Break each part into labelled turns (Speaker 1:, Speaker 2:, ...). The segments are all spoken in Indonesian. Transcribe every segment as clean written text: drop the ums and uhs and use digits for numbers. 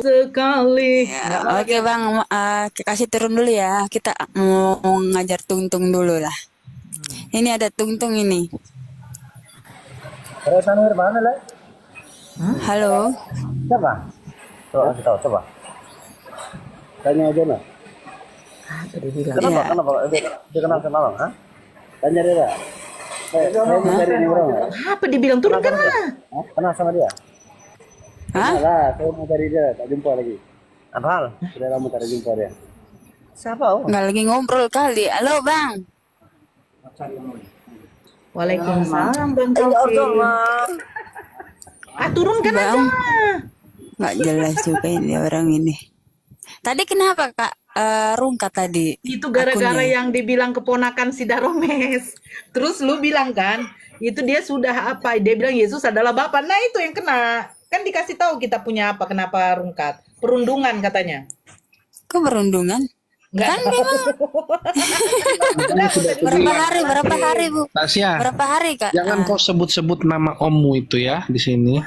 Speaker 1: sekali.
Speaker 2: Ya, oke Bang, kasih turun dulu ya. Kita mau ngajar tungtung dulu lah. Ini ada tungtung ini.
Speaker 3: Mana lah?
Speaker 2: Halo.
Speaker 3: Siapa? Coba kasih tahu, coba. Tanya aja lah. Kenapa?
Speaker 2: Ya.
Speaker 3: Kenapa? Dia kenal sama Bang, ha? Tanya dia lah. Saya mau cari orang.
Speaker 1: Apa dibilang turun kan?
Speaker 3: Kenal sama dia?
Speaker 2: Hah?
Speaker 3: Lah, saya mau cari dia, tak jumpa lagi. Apa hal? Sudah lama tak jumpa dia. Siapa?
Speaker 2: Nggak lagi ngobrol kali. Halo Bang.
Speaker 1: Waalaikumsalam Bang Taufik. Turunkan
Speaker 2: Bang.
Speaker 1: aja.
Speaker 2: Nggak jelas juga ini orang ini. Tadi kenapa Kak rungkat tadi?
Speaker 1: Itu gara-gara
Speaker 2: akunnya?
Speaker 1: yang dibilang keponakan si Daromes. Terus lu bilang kan, itu dia sudah apa? Dia bilang Yesus adalah Bapa. Nah itu yang kena. Kan dikasih tahu kita punya apa, kenapa rungkat. Perundungan katanya.
Speaker 2: Kok berundungan?
Speaker 1: Enggak.
Speaker 2: Kan memang. Berapa hari Bu?
Speaker 4: Tasya,
Speaker 2: Berapa hari Kak?
Speaker 4: jangan kau sebut-sebut nama ommu itu ya di sini.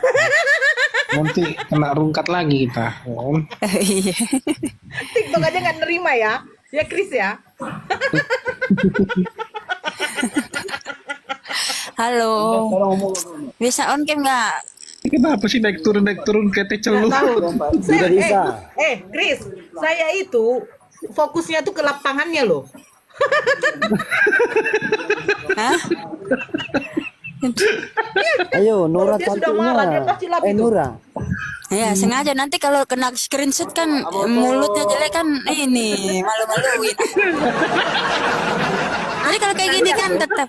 Speaker 4: Nanti kena rungkat lagi kita.
Speaker 2: Iya.
Speaker 1: TikTok aja nggak nerima ya. Ya Chris ya.
Speaker 2: Halo. Bisa on cam nggak?
Speaker 4: Kenapa sih naik turun kayak celuh?
Speaker 3: Tidak bisa.
Speaker 1: Chris, saya itu fokusnya tuh ke lapangannya loh.
Speaker 2: Hah?
Speaker 3: Ayo, Nura
Speaker 1: Dia sudah marah, dia pasti lap itu.
Speaker 3: Nura.
Speaker 2: Ya sengaja nanti kalau kena screenshot kan mulutnya jelek kan ini malu-maluin. Jadi kalau kayak gini kan tetap.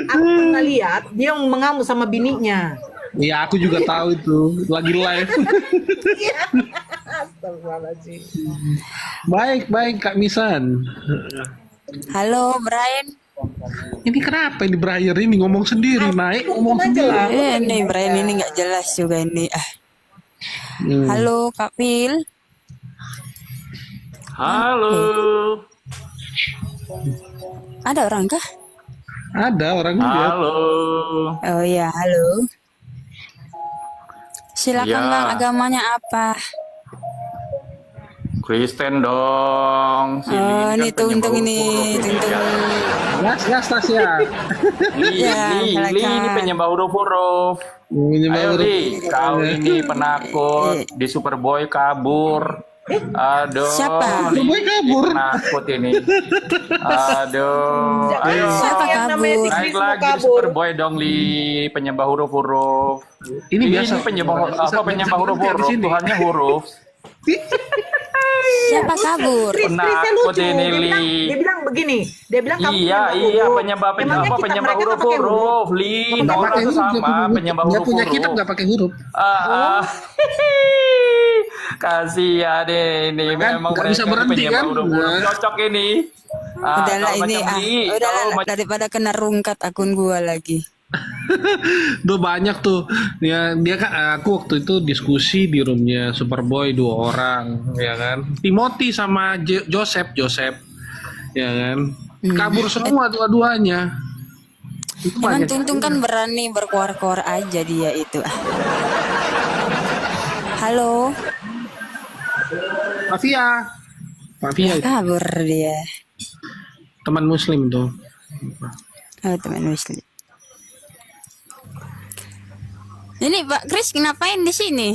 Speaker 1: Aku pernah lihat dia mengamuk sama bininya.
Speaker 4: Iya, aku juga tahu itu. Lagi live.
Speaker 1: Astagfirullahaladzim.
Speaker 4: Baik Kak Misan.
Speaker 2: Halo Brian.
Speaker 4: Ini kenapa ini Brian ini ngomong sendiri, naik ngomong sendiri.
Speaker 2: Ini Brian ini nggak jelas juga ini. Halo Kak Phil.
Speaker 5: Halo.
Speaker 2: Ada orang kah?
Speaker 4: Ada orang lihat.
Speaker 5: Halo.
Speaker 2: Oh iya, halo. Silakan
Speaker 5: Ya.
Speaker 2: Bang, agamanya apa?
Speaker 5: Kristen dong.
Speaker 2: Ini
Speaker 5: kan
Speaker 2: tungtung
Speaker 5: penyembah
Speaker 2: ini,
Speaker 5: huruf
Speaker 2: tungtung.
Speaker 4: Gas Tasya.
Speaker 2: Ya,
Speaker 5: Li ini penyembah huruf-huruf. Ayo Li, kau ini penakut di Superboy kabur. Aduh,
Speaker 2: Siapa?
Speaker 5: Li,
Speaker 4: Superboy kabur.
Speaker 5: penakut ini. Aduh, ayo.
Speaker 2: Siapa
Speaker 1: Yang namanya si
Speaker 2: kabur?
Speaker 5: Naik
Speaker 1: Chris
Speaker 5: lagi
Speaker 1: mau
Speaker 5: di Superboy dong Li, penyembah huruf-huruf.
Speaker 4: Ini biasa.
Speaker 5: penyembah
Speaker 4: Bisa
Speaker 5: huruf-huruf,
Speaker 4: di sini.
Speaker 5: Tuhannya huruf.
Speaker 2: Siapa kabur?
Speaker 1: Chris
Speaker 5: Penakut
Speaker 1: saya lucu.
Speaker 5: ini,
Speaker 1: Dia bilang begini. Dia bilang kamu
Speaker 5: Iya,
Speaker 1: huruf.
Speaker 5: penyembah
Speaker 1: Emangnya kita-
Speaker 5: penyembah
Speaker 1: mereka nggak pakai
Speaker 5: huruf-huruf, Li.
Speaker 4: Nggak
Speaker 5: Nora
Speaker 4: pakai
Speaker 5: tuh
Speaker 4: huruf,
Speaker 5: sama penyembah
Speaker 4: dia punya
Speaker 5: huruf-huruf.
Speaker 4: kitab nggak pakai huruf.
Speaker 5: Kasihan ini,
Speaker 4: Kan
Speaker 5: memang
Speaker 4: nggak bisa
Speaker 5: mereka
Speaker 4: berhenti,
Speaker 5: penyembah
Speaker 4: kan?
Speaker 5: huruf-huruf.
Speaker 4: Nah.
Speaker 5: Cocok ini.
Speaker 2: Udahlah
Speaker 5: kalau
Speaker 2: ini
Speaker 5: macam Li, kalau
Speaker 2: udahlah
Speaker 5: macam-
Speaker 2: daripada kena rungkat akun gua lagi.
Speaker 4: Tuh banyak tuh ya, dia kan aku waktu itu diskusi di roomnya Superboy 2 orang ya kan, Timothy sama Joseph ya kan, kabur semua dua-duanya. Itu
Speaker 2: Emang
Speaker 4: banyak.
Speaker 2: Tungtung kan berani berkuar-kuar aja dia itu. Halo,
Speaker 4: Mafia
Speaker 2: kabur dia.
Speaker 4: teman muslim tuh.
Speaker 2: Oh, teman muslim. Ini Pak Chris ngapain di sini?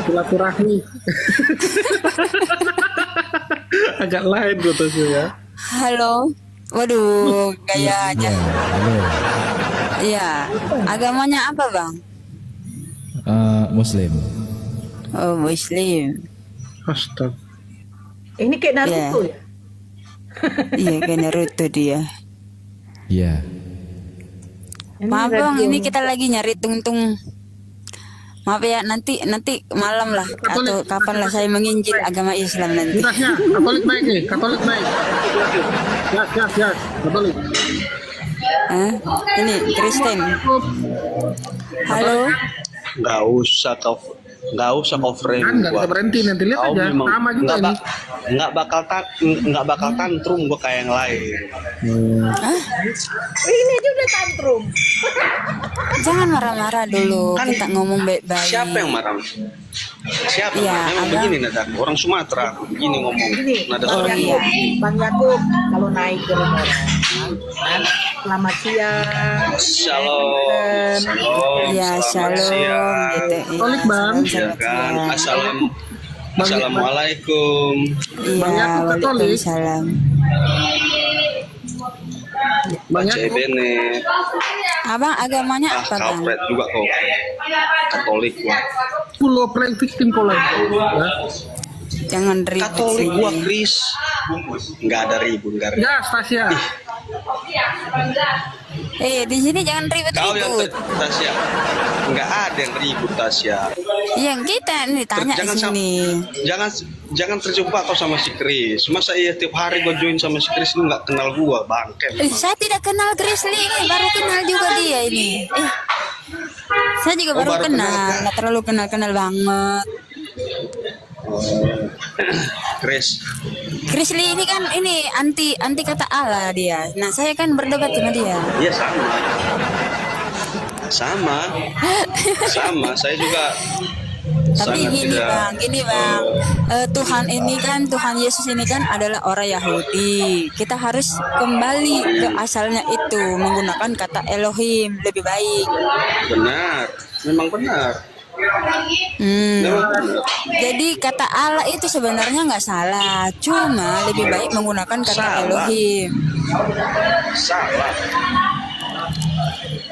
Speaker 4: Silaturahmi. Agak lain gitu sih ya.
Speaker 2: Halo. Waduh, gayanya. Iya. Agamanya apa, Bang?
Speaker 6: Muslim.
Speaker 2: Oh, Muslim.
Speaker 4: Astaga.
Speaker 1: Ini kayak Naruto ya.
Speaker 2: Iya, kayak Naruto dia.
Speaker 6: Iya.
Speaker 2: Maaf Bang, ini kita lagi nyari tungtung. Maaf ya, nanti malam lah atau kapan lah saya menginjil agama Islam nanti.
Speaker 4: Jelasnya, Katolik naik nih, Katolik naik. Gas, Katolik.
Speaker 2: Ini Kristen. Halo.
Speaker 7: Nggak usah coverin
Speaker 4: Kan nggak bisa berhenti, nanti lihat
Speaker 7: Kau
Speaker 4: aja.
Speaker 7: memang
Speaker 4: Sama juga ini.
Speaker 7: nggak bakal tantrum gue kayak yang lain.
Speaker 1: Ini juga udah tantrum.
Speaker 2: Jangan marah-marah dulu,
Speaker 7: Kan
Speaker 2: kita ngomong baik-baik.
Speaker 7: Siapa yang marah? Siapa?
Speaker 2: Iya,
Speaker 7: Memang
Speaker 2: Abang.
Speaker 7: begini nadaku. Orang Sumatera begini ngomong.
Speaker 1: Gini,
Speaker 7: Nada
Speaker 2: Oh,
Speaker 7: suara.
Speaker 2: iya.
Speaker 1: Bang Yakub kalau naik ke rumah orang, kan? Selamat siang.
Speaker 7: Shalom. Shalom.
Speaker 2: Ya,
Speaker 7: Selamat
Speaker 2: shalom
Speaker 7: siang.
Speaker 2: gitu. Iya,
Speaker 4: Balik, Bang.
Speaker 2: shalom,
Speaker 7: Ya
Speaker 2: selamat
Speaker 7: kan.
Speaker 2: siang.
Speaker 7: Assalamualaikum.
Speaker 4: Bang
Speaker 2: Iya,
Speaker 4: Yakub Katolik.
Speaker 2: waalaikumsalam.
Speaker 7: Baca Bene.
Speaker 2: Abang agamanya
Speaker 7: Ah,
Speaker 2: apa, Bang?
Speaker 7: kampret juga kau. Katolik gua.
Speaker 4: Pulau playing victim kalau itu. Ya.
Speaker 2: Jangan ribut
Speaker 7: Katolik
Speaker 2: sini.
Speaker 7: gua, Kris. Enggak ada ribut, enggak ada.
Speaker 4: Ya, Stasia.
Speaker 2: Di sini jangan
Speaker 7: Kau yang
Speaker 2: ribut-ribut.
Speaker 7: Tasya. Enggak ada yang ribut, Tasya.
Speaker 2: Yang kita ini tanya di
Speaker 7: Jangan
Speaker 2: sini.
Speaker 7: jangan terjebak kau sama si Kris. Masa iya tiap hari gua join sama si Kris, lu nggak kenal gua, bangke.
Speaker 2: Saya tidak kenal Grizzly ini, baru kenal juga dia ini. Saya juga
Speaker 7: Oh,
Speaker 2: baru
Speaker 7: baru
Speaker 2: kenal,
Speaker 7: kenal, kan?
Speaker 2: nggak terlalu kenal banget.
Speaker 7: Kris.
Speaker 2: Grizzly ini kan ini anti kata Allah dia. Nah saya kan berdebat sama dia.
Speaker 7: Iya sama. Sama. Saya juga
Speaker 2: Tapi
Speaker 7: sangat
Speaker 2: gini bang, Tuhan ini kan, Tuhan Yesus ini kan adalah orang Yahudi. Kita harus kembali ke asalnya itu, menggunakan kata Elohim lebih baik.
Speaker 7: benar. Memang benar.
Speaker 2: Hmm.
Speaker 7: Memang benar.
Speaker 2: Jadi kata Allah itu sebenarnya nggak salah, cuma lebih baik menggunakan kata
Speaker 7: Salah.
Speaker 2: Elohim.
Speaker 7: Salah.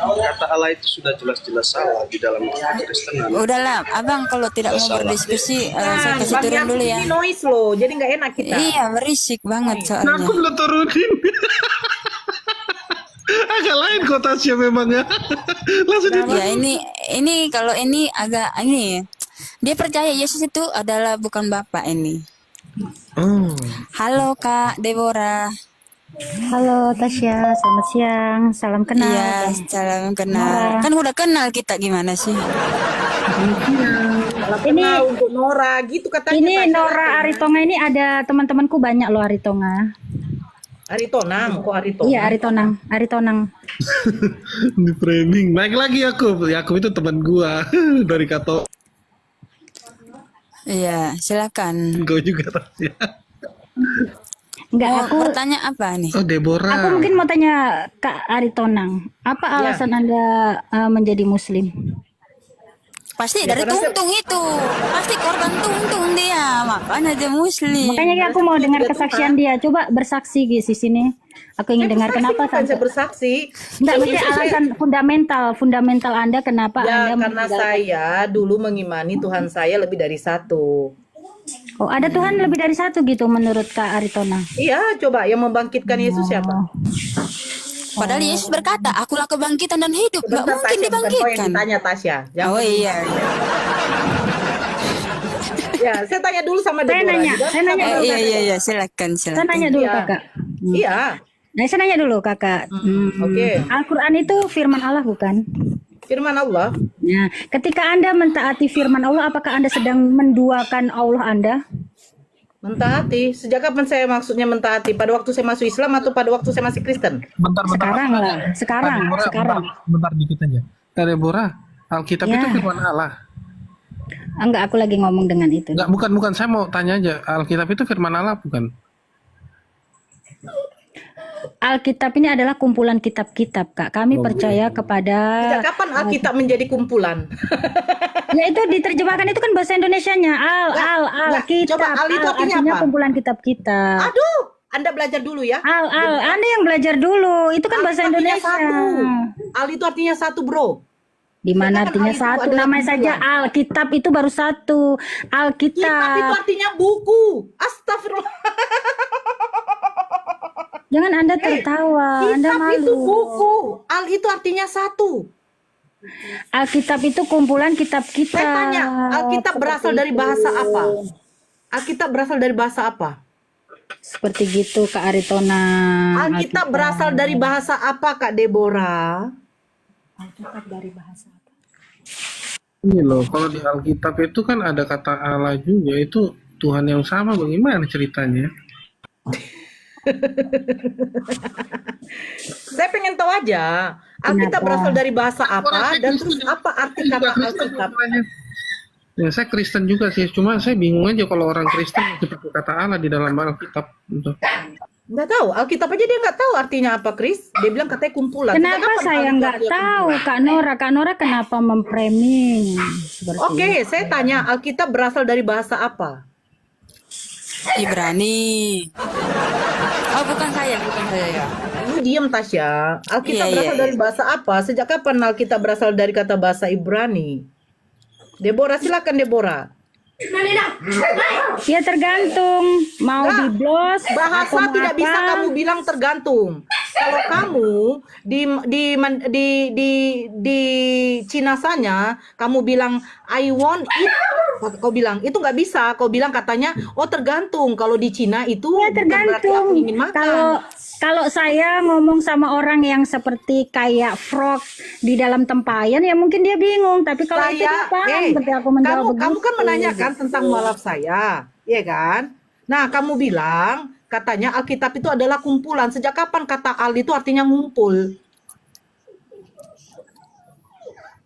Speaker 7: Kata Allah itu sudah jelas-jelas salah di dalam Kekristenan.
Speaker 2: Udahlah, abang kalau tidak mau
Speaker 7: Salah.
Speaker 2: berdiskusi, saya kasih
Speaker 1: Bang
Speaker 2: turun
Speaker 1: Yakub
Speaker 2: dulu ya.
Speaker 1: ini noise loh, jadi nggak enak kita.
Speaker 2: Iya, berisik banget
Speaker 4: Nah,
Speaker 2: soalnya.
Speaker 4: aku belum turunin. Agak lain kota Tasya memang ya. Langsung di
Speaker 2: Ya ini kalau ini agak ini dia percaya Yesus itu adalah bukan Bapak ini.
Speaker 4: Oh.
Speaker 2: Halo Kak Deborah.
Speaker 8: Halo Tasya, selamat siang. Salam kenal.
Speaker 2: Iya, salam kenal. Kan udah kenal kita gimana sih?
Speaker 1: Ini untuk Nora gitu katanya.
Speaker 8: Ini
Speaker 1: Tasya.
Speaker 8: Nora Aritonga ini ada teman-temanku banyak loh Aritonga.
Speaker 1: Aritonang, kok Aritonang?
Speaker 8: Iya Aritonang.
Speaker 4: Di framing. Naik lagi Yakub. Yakub itu teman gua dari Kato.
Speaker 2: Iya, silakan.
Speaker 4: Gua juga Tasya.
Speaker 8: Enggak,
Speaker 2: Oh,
Speaker 8: aku
Speaker 2: bertanya apa nih?
Speaker 4: Oh, Deborah.
Speaker 8: mungkin mau tanya Kak Aritonang, apa alasan Anda menjadi muslim?
Speaker 2: Pasti dari tungtung itu. Pasti korban tungtung dia. Makanya dia muslim.
Speaker 8: Makanya aku mau dengar kesaksian dia. Coba bersaksi guys di sini. Aku ingin dengar kenapa
Speaker 1: Bukan saya
Speaker 8: sampai
Speaker 1: bersaksi.
Speaker 8: enggak mesti alasan fundamental Anda kenapa
Speaker 1: Ya,
Speaker 8: Anda
Speaker 1: karena saya dulu mengimani Tuhan saya lebih dari satu.
Speaker 8: Oh, ada Tuhan lebih dari satu gitu menurut Kak Aritonang.
Speaker 1: Iya, coba yang membangkitkan Yesus siapa?
Speaker 2: Padahal Yesus berkata, akulah kebangkitan dan hidup. Nggak
Speaker 1: Sebentar,
Speaker 2: mungkin
Speaker 1: Tasya, bukan kau yang
Speaker 2: dibangkitkan.
Speaker 1: ditanya Tasya.
Speaker 2: Oh iya.
Speaker 1: Ya, saya tanya dulu sama
Speaker 8: Saya
Speaker 1: Deborah.
Speaker 8: nanya,
Speaker 1: juga.
Speaker 8: saya nanya dulu.
Speaker 2: Iya, silakan.
Speaker 8: Saya nanya dulu
Speaker 1: Iya.
Speaker 8: Kakak.
Speaker 1: Iya.
Speaker 8: Nah, saya nanya dulu Kakak.
Speaker 1: Oke.
Speaker 8: Al-Quran itu firman Allah bukan?
Speaker 1: Firman Allah.
Speaker 8: Nah, ketika Anda mentaati firman Allah, apakah Anda sedang menduakan Allah Anda?
Speaker 1: Mentaati. Sejak kapan saya maksudnya mentaati? Pada waktu saya masuk Islam atau pada waktu saya masih Kristen?
Speaker 4: Bentar.
Speaker 8: Sekarang lah, sekarang.
Speaker 4: Bentar dikit aja. Kak Deborah, Alkitab
Speaker 8: Ya.
Speaker 4: itu firman Allah.
Speaker 8: Enggak, aku lagi ngomong dengan itu.
Speaker 4: Enggak, bukan. Saya mau tanya aja. Alkitab itu firman Allah bukan?
Speaker 8: Alkitab ini adalah kumpulan kitab-kitab, Kak. Kami percaya kepada
Speaker 1: Sejak kapan Alkitab menjadi kumpulan?
Speaker 8: ya itu diterjemahkan itu kan bahasa Indonesianya. Alkitab.
Speaker 1: Coba, al itu artinya apa?
Speaker 8: kumpulan kitab-kitab.
Speaker 1: Aduh, Anda belajar dulu ya.
Speaker 8: Anda yang belajar dulu. Itu kan bahasa
Speaker 1: Artinya
Speaker 8: Indonesia.
Speaker 1: satu. Al itu artinya satu, bro.
Speaker 8: Di mana
Speaker 1: Sedangkan
Speaker 8: artinya
Speaker 1: al itu
Speaker 8: satu?
Speaker 1: adalah
Speaker 8: Namanya saja
Speaker 1: kumpulan.
Speaker 8: Alkitab itu baru satu.
Speaker 1: Kitab itu
Speaker 8: Alkitab.
Speaker 1: artinya buku. Astagfirullah.
Speaker 8: Jangan Anda tertawa. Anda
Speaker 1: Kitab
Speaker 8: malu.
Speaker 1: itu buku. Al itu artinya satu.
Speaker 8: Alkitab itu kumpulan kitab-kitab.
Speaker 1: Saya tanya, Alkitab berasal dari bahasa apa? Alkitab berasal dari bahasa apa?
Speaker 8: Seperti gitu Kak Aritona.
Speaker 1: Alkitab berasal dari bahasa apa, Kak Deborah?
Speaker 8: Alkitab dari bahasa apa?
Speaker 4: Ini loh, kalau di Alkitab itu kan ada kata Allah juga, itu Tuhan yang sama, bagaimana ceritanya?
Speaker 1: Saya pengen tahu aja, Alkitab
Speaker 8: Kenapa?
Speaker 1: berasal dari bahasa apa
Speaker 4: Orang
Speaker 1: dan
Speaker 4: Kristen
Speaker 1: terus apa arti
Speaker 4: juga
Speaker 1: kata
Speaker 4: Kristen
Speaker 1: Alkitab?
Speaker 4: masalahnya. Ya, saya Kristen juga sih, cuma saya bingung aja kalau orang Kristen masih pakai kata Allah di dalam Alkitab. Gitu.
Speaker 1: Nggak tahu, Alkitab aja dia nggak tahu artinya apa, Kris. Dia bilang katanya kumpulan. Sejak
Speaker 8: Kenapa
Speaker 1: kapan
Speaker 8: saya
Speaker 1: Alkitab
Speaker 8: nggak
Speaker 1: dia
Speaker 8: tahu,
Speaker 1: kumpulan?
Speaker 8: Kak Nora? Kak Nora kenapa memframing seperti
Speaker 1: Oke,
Speaker 8: itu?
Speaker 1: saya tanya, Alkitab berasal dari bahasa apa?
Speaker 2: Ibrani. Oh, bukan saya ya.
Speaker 1: Lu diem, Tasya. Alkitab
Speaker 2: Iya,
Speaker 1: berasal
Speaker 2: iya,
Speaker 1: dari bahasa apa? Sejak kapan Alkitab berasal dari kata bahasa Ibrani? Deborah, silakan Deborah.
Speaker 8: Ya tergantung mau
Speaker 1: Nggak,
Speaker 8: diblos atau
Speaker 1: bahasa
Speaker 8: mau
Speaker 1: tidak
Speaker 8: apa.
Speaker 1: bisa kamu bilang tergantung. Kalau kamu di Cinasanya kamu bilang I want it, kau bilang itu nggak bisa. Kau bilang katanya oh tergantung. Kalau di Cina itu
Speaker 8: Ya
Speaker 1: bukan berarti aku
Speaker 8: tergantung.
Speaker 1: ingin makan.
Speaker 8: Kalau saya ngomong sama orang yang seperti kayak frog di dalam tempayan, ya mungkin dia bingung. Tapi kalau itu dia paham, berarti aku menjawab
Speaker 1: kamu kan
Speaker 8: begitu.
Speaker 1: menanyakan tentang mualaf saya, ya kan? Nah, kamu bilang katanya Alkitab itu adalah kumpulan. Sejak kapan kata al itu artinya ngumpul?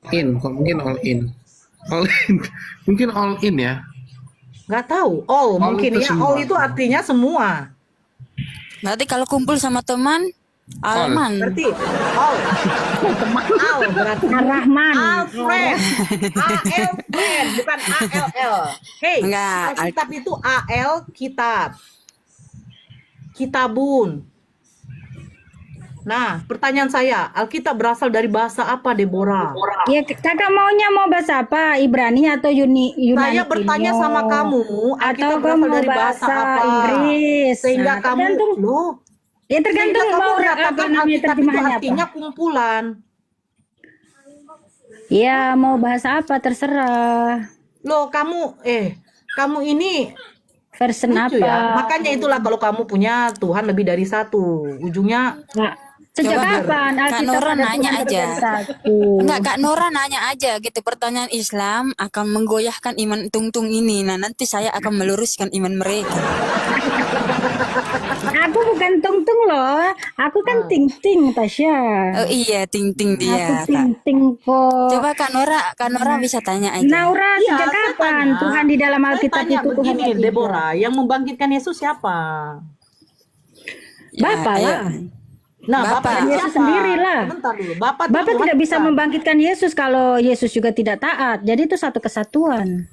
Speaker 4: Mungkin all in. Mungkin all in ya.
Speaker 1: Nggak tahu. All mungkin
Speaker 4: itu
Speaker 1: ya.
Speaker 4: semua.
Speaker 1: All itu artinya semua.
Speaker 2: Berarti kalau kumpul sama teman, Alman.
Speaker 1: Berarti all. Al berarti
Speaker 8: Ar-Rahman.
Speaker 1: Alfred. A-L-Fred, bukan A-L-L. Hey,
Speaker 2: Enggak,
Speaker 1: Alkitab itu A-L kitab. Kitabun. Nah, pertanyaan saya, Alkitab berasal dari bahasa apa, Deborah?
Speaker 8: Ya kakak maunya mau bahasa apa? Ibrani atau Yunani?
Speaker 1: Saya bertanya
Speaker 8: Timur?
Speaker 1: sama kamu,
Speaker 8: Atau
Speaker 1: Alkitab
Speaker 8: kamu
Speaker 1: berasal
Speaker 8: mau
Speaker 1: dari bahasa
Speaker 8: bahasa
Speaker 1: apa?
Speaker 8: Inggris?
Speaker 1: Sehingga
Speaker 8: Nah,
Speaker 1: kamu,
Speaker 8: tergantung.
Speaker 1: loh,
Speaker 8: Ya tergantung
Speaker 1: sehingga kamu
Speaker 8: mau apa
Speaker 1: mengatakan
Speaker 8: namanya
Speaker 1: Alkitab itu
Speaker 8: terjemahannya
Speaker 1: artinya
Speaker 8: apa?
Speaker 1: kumpulan.
Speaker 8: Ya mau bahasa apa terserah.
Speaker 1: Loh, kamu ini
Speaker 8: Version
Speaker 1: lucu
Speaker 8: apa?
Speaker 1: ya. Makanya itulah kalau kamu punya Tuhan lebih dari satu, ujungnya
Speaker 8: Nah, sejak
Speaker 2: Coba,
Speaker 8: kapan
Speaker 2: Kak
Speaker 8: Alkitab
Speaker 2: Nora
Speaker 8: ada
Speaker 2: nanya
Speaker 8: Tuhan
Speaker 2: aja.
Speaker 8: lebih dari satu?
Speaker 2: Enggak, Kak Nora nanya aja gitu. Pertanyaan Islam akan menggoyahkan iman tung-tung ini. Nah, nanti saya akan meluruskan iman mereka.
Speaker 8: Aku bukan tung-tung loh. Aku kan ting-ting, Tasya.
Speaker 2: Oh iya, ting-ting
Speaker 8: Aku
Speaker 2: dia, Kak.
Speaker 8: ting-ting kok.
Speaker 2: Coba Kak Nora bisa tanya aja.
Speaker 8: Naura,
Speaker 1: Iya,
Speaker 8: sejak
Speaker 1: saya
Speaker 8: kapan
Speaker 1: tanya.
Speaker 8: Tuhan di dalam
Speaker 1: saya
Speaker 8: Alkitab
Speaker 1: tanya
Speaker 8: itu Tuhan
Speaker 1: begini,
Speaker 8: ketiga?
Speaker 1: Deborah, yang membangkitkan Yesus siapa?
Speaker 8: Bapak
Speaker 2: ayo.
Speaker 8: lah.
Speaker 1: Nah,
Speaker 2: Bapak.
Speaker 1: Bapak
Speaker 8: Yesus
Speaker 1: siapa?
Speaker 8: sendiri lah.
Speaker 1: Sebentar dulu, Bapak itu
Speaker 8: Bapak
Speaker 1: Tuhan
Speaker 8: tidak bisa
Speaker 1: bukan?
Speaker 8: membangkitkan Yesus kalau Yesus juga tidak taat. Jadi itu satu kesatuan.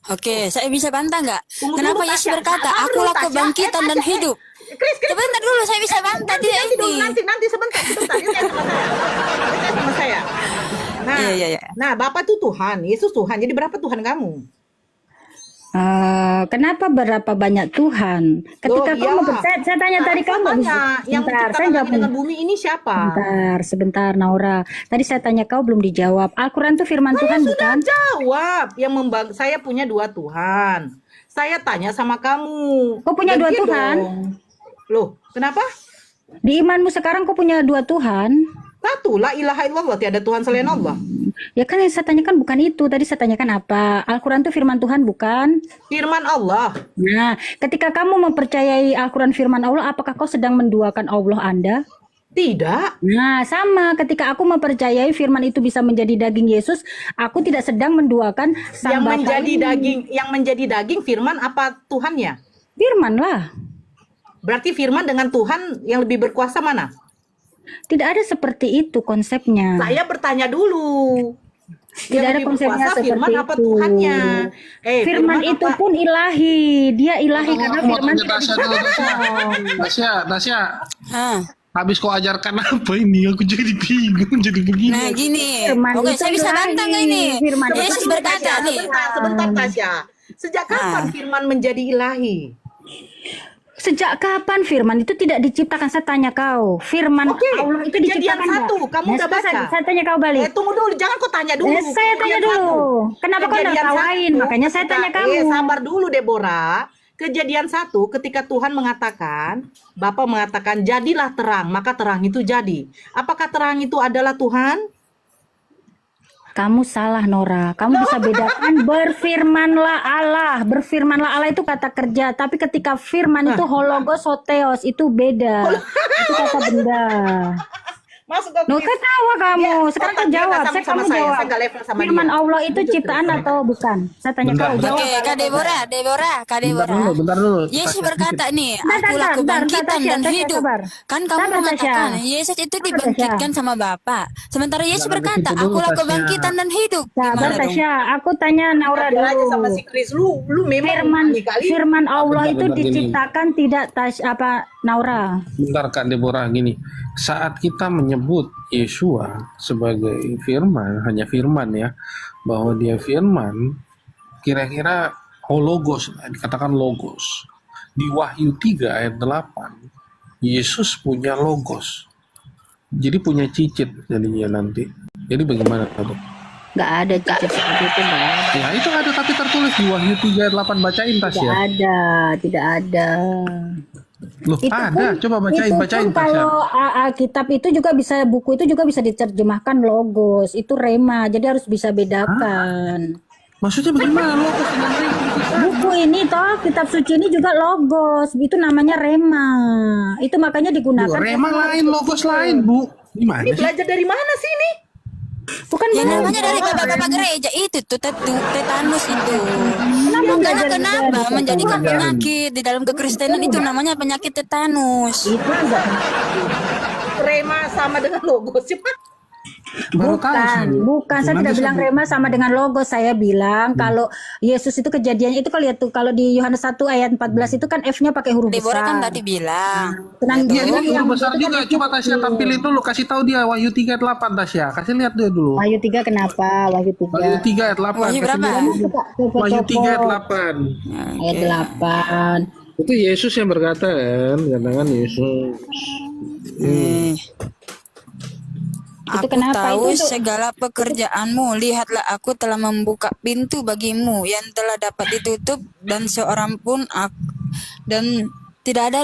Speaker 2: Oke, saya bisa bantah nggak?
Speaker 1: Tunggu
Speaker 2: Kenapa
Speaker 1: dulu,
Speaker 2: Yesus
Speaker 1: Tasya.
Speaker 2: berkata,
Speaker 1: Sabar dulu,
Speaker 2: akulah
Speaker 1: Tasya.
Speaker 2: kebangkitan dan hidup.
Speaker 1: Kris,
Speaker 2: Sebentar dulu, saya bisa bantah dia
Speaker 1: nanti dulu,
Speaker 2: ini.
Speaker 1: nanti sebentar. Dia tanya sama saya. Nah,
Speaker 2: Iya.
Speaker 1: nah, Bapak itu Tuhan, Yesus Tuhan. Jadi berapa Tuhan kamu?
Speaker 8: Kenapa berapa banyak Tuhan? Ketika
Speaker 1: Loh,
Speaker 8: kamu
Speaker 1: iyalah.
Speaker 8: saya tanya tadi kamu nggak bisa.
Speaker 1: yang
Speaker 8: Sebentar, saya
Speaker 1: menciptakan
Speaker 8: nggak
Speaker 1: langit dengan bumi ini siapa?
Speaker 8: Sebentar, Naura. Tadi saya tanya kau belum dijawab. Al-Quran itu firman Tuhan bukan?
Speaker 1: Jawab. Saya punya dua Tuhan. Saya tanya sama kamu.
Speaker 8: Kau punya dua
Speaker 1: Gantian
Speaker 8: Tuhan?
Speaker 1: dong. Loh, kenapa?
Speaker 8: Di imanmu sekarang kau punya dua Tuhan?
Speaker 1: Satu, la ilaha illallah, tiada Tuhan selain Allah.
Speaker 8: Ya kan yang saya tanyakan bukan itu. Tadi saya tanyakan apa? Al-Quran itu firman Tuhan bukan?
Speaker 1: Firman Allah.
Speaker 8: Nah, ketika kamu mempercayai Al-Quran firman Allah, apakah kau sedang menduakan Allah Anda?
Speaker 1: Tidak.
Speaker 8: Nah, sama. Ketika aku mempercayai firman itu bisa menjadi daging Yesus, aku tidak sedang menduakan sang
Speaker 1: Yang
Speaker 8: Bapa
Speaker 1: menjadi
Speaker 8: ini.
Speaker 1: daging, firman apa Tuhannya?
Speaker 8: Firman lah.
Speaker 1: Berarti firman dengan Tuhan yang lebih berkuasa mana?
Speaker 8: Tidak ada seperti itu konsepnya.
Speaker 1: Saya bertanya dulu.
Speaker 8: Tidak
Speaker 1: Yang
Speaker 8: ada
Speaker 1: lebih
Speaker 8: konsepnya
Speaker 1: berkuasa
Speaker 8: seperti
Speaker 1: firman apa
Speaker 8: itu.
Speaker 1: Tuhannya?
Speaker 8: Firman itu
Speaker 1: apa?
Speaker 8: pun ilahi. Dia ilahi karena
Speaker 4: Mau
Speaker 8: firman
Speaker 4: tanya
Speaker 8: tidak
Speaker 4: Tasya dulu, Tasya.
Speaker 2: Hah.
Speaker 4: Habis kau ajarkan apa ini? Aku jadi bingung, jadi begini.
Speaker 2: Nah gini,
Speaker 8: Firman
Speaker 2: oke
Speaker 8: itu
Speaker 2: saya bisa
Speaker 8: ilahi.
Speaker 2: bantah nggak ini?
Speaker 8: Firman itu
Speaker 2: Yesus berkata nih,
Speaker 1: Sebentar Tasya. Sejak kapan firman menjadi ilahi?
Speaker 8: Sejak kapan firman itu tidak diciptakan? Saya tanya kau. Firman
Speaker 1: Oke,
Speaker 8: Allah itu
Speaker 1: Kejadian
Speaker 8: diciptakan nggak?
Speaker 1: 1, kamu udah baca?
Speaker 8: Saya tanya kau balik.
Speaker 1: Tunggu dulu, jangan kau tanya dulu.
Speaker 8: Saya tanya
Speaker 1: Kejadian
Speaker 8: dulu.
Speaker 1: 1.
Speaker 8: Kenapa kau nggak
Speaker 1: Kejadian
Speaker 8: tawain?
Speaker 1: 1,
Speaker 8: Makanya saya tanya kamu.
Speaker 1: Sabar dulu Deborah. Kejadian 1, ketika Tuhan mengatakan, Bapa mengatakan, jadilah terang, maka terang itu jadi. Apakah terang itu adalah Tuhan?
Speaker 8: Kamu salah Nora. Kamu bisa bedakan berfirmanlah Allah. Berfirmanlah Allah itu kata kerja, tapi ketika firman itu hologos hotheos itu beda. Itu kata benda.
Speaker 1: Masuk ke
Speaker 8: Nuh, ketawa kamu. Sekarang kau jawab.
Speaker 1: Saya
Speaker 8: Kamu
Speaker 1: saya
Speaker 8: jawab.
Speaker 1: nggak level sama
Speaker 8: Firman
Speaker 1: dia.
Speaker 8: Allah itu ciptaan atau bukan? Saya tanya
Speaker 4: Bentar,
Speaker 8: kau.
Speaker 4: bentar.
Speaker 8: Jawab.
Speaker 2: Oke, Kak Deborah,
Speaker 4: Bentar dulu.
Speaker 2: Yesus
Speaker 4: Tasya,
Speaker 2: berkata nih,
Speaker 8: Bentar,
Speaker 2: akulah
Speaker 8: bentar,
Speaker 2: kebangkitan
Speaker 8: bentar,
Speaker 2: dan
Speaker 8: Tasya,
Speaker 2: hidup.
Speaker 8: sabar.
Speaker 2: Kan kamu
Speaker 8: Sabar,
Speaker 2: mengatakan
Speaker 8: Tasya.
Speaker 2: Yesus itu
Speaker 8: Sabar,
Speaker 2: dibangkitkan sama Bapa. Sementara Yesus
Speaker 4: Jangan
Speaker 2: berkata,
Speaker 4: begitu dulu,
Speaker 2: akulah
Speaker 4: Tasya.
Speaker 2: kebangkitan dan hidup.
Speaker 8: Sabar
Speaker 2: Gimana dong?
Speaker 8: Tasya, aku tanya Naura
Speaker 1: Belajar aja sama
Speaker 8: dulu.
Speaker 1: si Chris. Lu memang
Speaker 8: Firman
Speaker 1: ini kali.
Speaker 8: firman Allah
Speaker 4: Bentar,
Speaker 8: itu
Speaker 4: bentar, gini.
Speaker 8: diciptakan tidak Naura.
Speaker 4: Bentar Kak Deborah, gini. Saat kita menyebut Yesua sebagai firman, hanya firman ya, bahwa dia firman, kira-kira hologos, dikatakan logos. Di Wahyu 3 ayat 8, Yesus punya logos. Jadi punya cicit jadinya nanti. Jadi bagaimana tuh?
Speaker 8: Nggak ada cicit seperti itu, Bang.
Speaker 4: Ya itu ada tapi tertulis di Wahyu 3 ayat 8, bacain Tas
Speaker 8: Tidak
Speaker 4: ya.
Speaker 8: ada, tidak ada.
Speaker 4: Loh, ada, coba bacain
Speaker 8: Itu
Speaker 4: Tas ya.
Speaker 8: kalau Alkitab itu juga bisa, buku itu juga bisa diterjemahkan logos, itu rema, jadi harus bisa bedakan.
Speaker 4: Maksudnya bagaimana logos dengan rema?
Speaker 8: Buku ini toh, kitab suci ini juga logos, itu namanya rema. Itu makanya digunakan.
Speaker 4: Rema lain, logos lain, Bu. Gimana
Speaker 1: Ini
Speaker 4: sih?
Speaker 1: belajar dari mana sih ini?
Speaker 8: Bukan
Speaker 2: Ya
Speaker 8: logos.
Speaker 2: namanya dari bapak-bapak gereja itu tuh tetanus itu.
Speaker 8: Kenapa
Speaker 2: Makanya
Speaker 8: belajar
Speaker 2: kenapa
Speaker 8: dari
Speaker 2: menjadikan
Speaker 8: tetanus?
Speaker 2: penyakit di dalam kekristenan itu namanya penyakit tetanus.
Speaker 8: Itu enggak.
Speaker 1: Rema sama dengan logo sih, Pak.
Speaker 4: Baru tahu sih, Bu.
Speaker 8: Bukan, saya tidak bilang rema sama dengan logos. Saya bilang kalau Yesus itu kejadiannya itu lihat tuh, kalau di Yohanes 1 ayat 14 itu kan F-nya pakai huruf
Speaker 2: Deborah kan
Speaker 8: besar.
Speaker 2: tadi bilang.
Speaker 8: Tenang
Speaker 4: Iya,
Speaker 8: dulu,
Speaker 4: ini
Speaker 8: yang
Speaker 4: huruf besar
Speaker 8: itu
Speaker 4: juga.
Speaker 8: kan
Speaker 4: Coba Tasya tampilin dulu, kasih tahu dia Wahyu 3 ayat 8 Tasya. Kasih lihat dia dulu.
Speaker 8: Wahyu 3 kenapa? Wahyu 3.
Speaker 4: Wahyu 3 ayat 8.
Speaker 2: Wahyu
Speaker 4: kasih
Speaker 2: berapa?
Speaker 4: lihat. Wahyu 3 ayat 8.
Speaker 8: Ayat 8.
Speaker 4: Itu Yesus yang berkata kan, katakan Yesus.
Speaker 8: Itu
Speaker 2: Aku
Speaker 8: kenapa?
Speaker 2: tahu
Speaker 8: Itu
Speaker 2: segala pekerjaanmu. Lihatlah, aku telah membuka pintu bagimu yang telah dapat ditutup, dan seorang pun dan tidak ada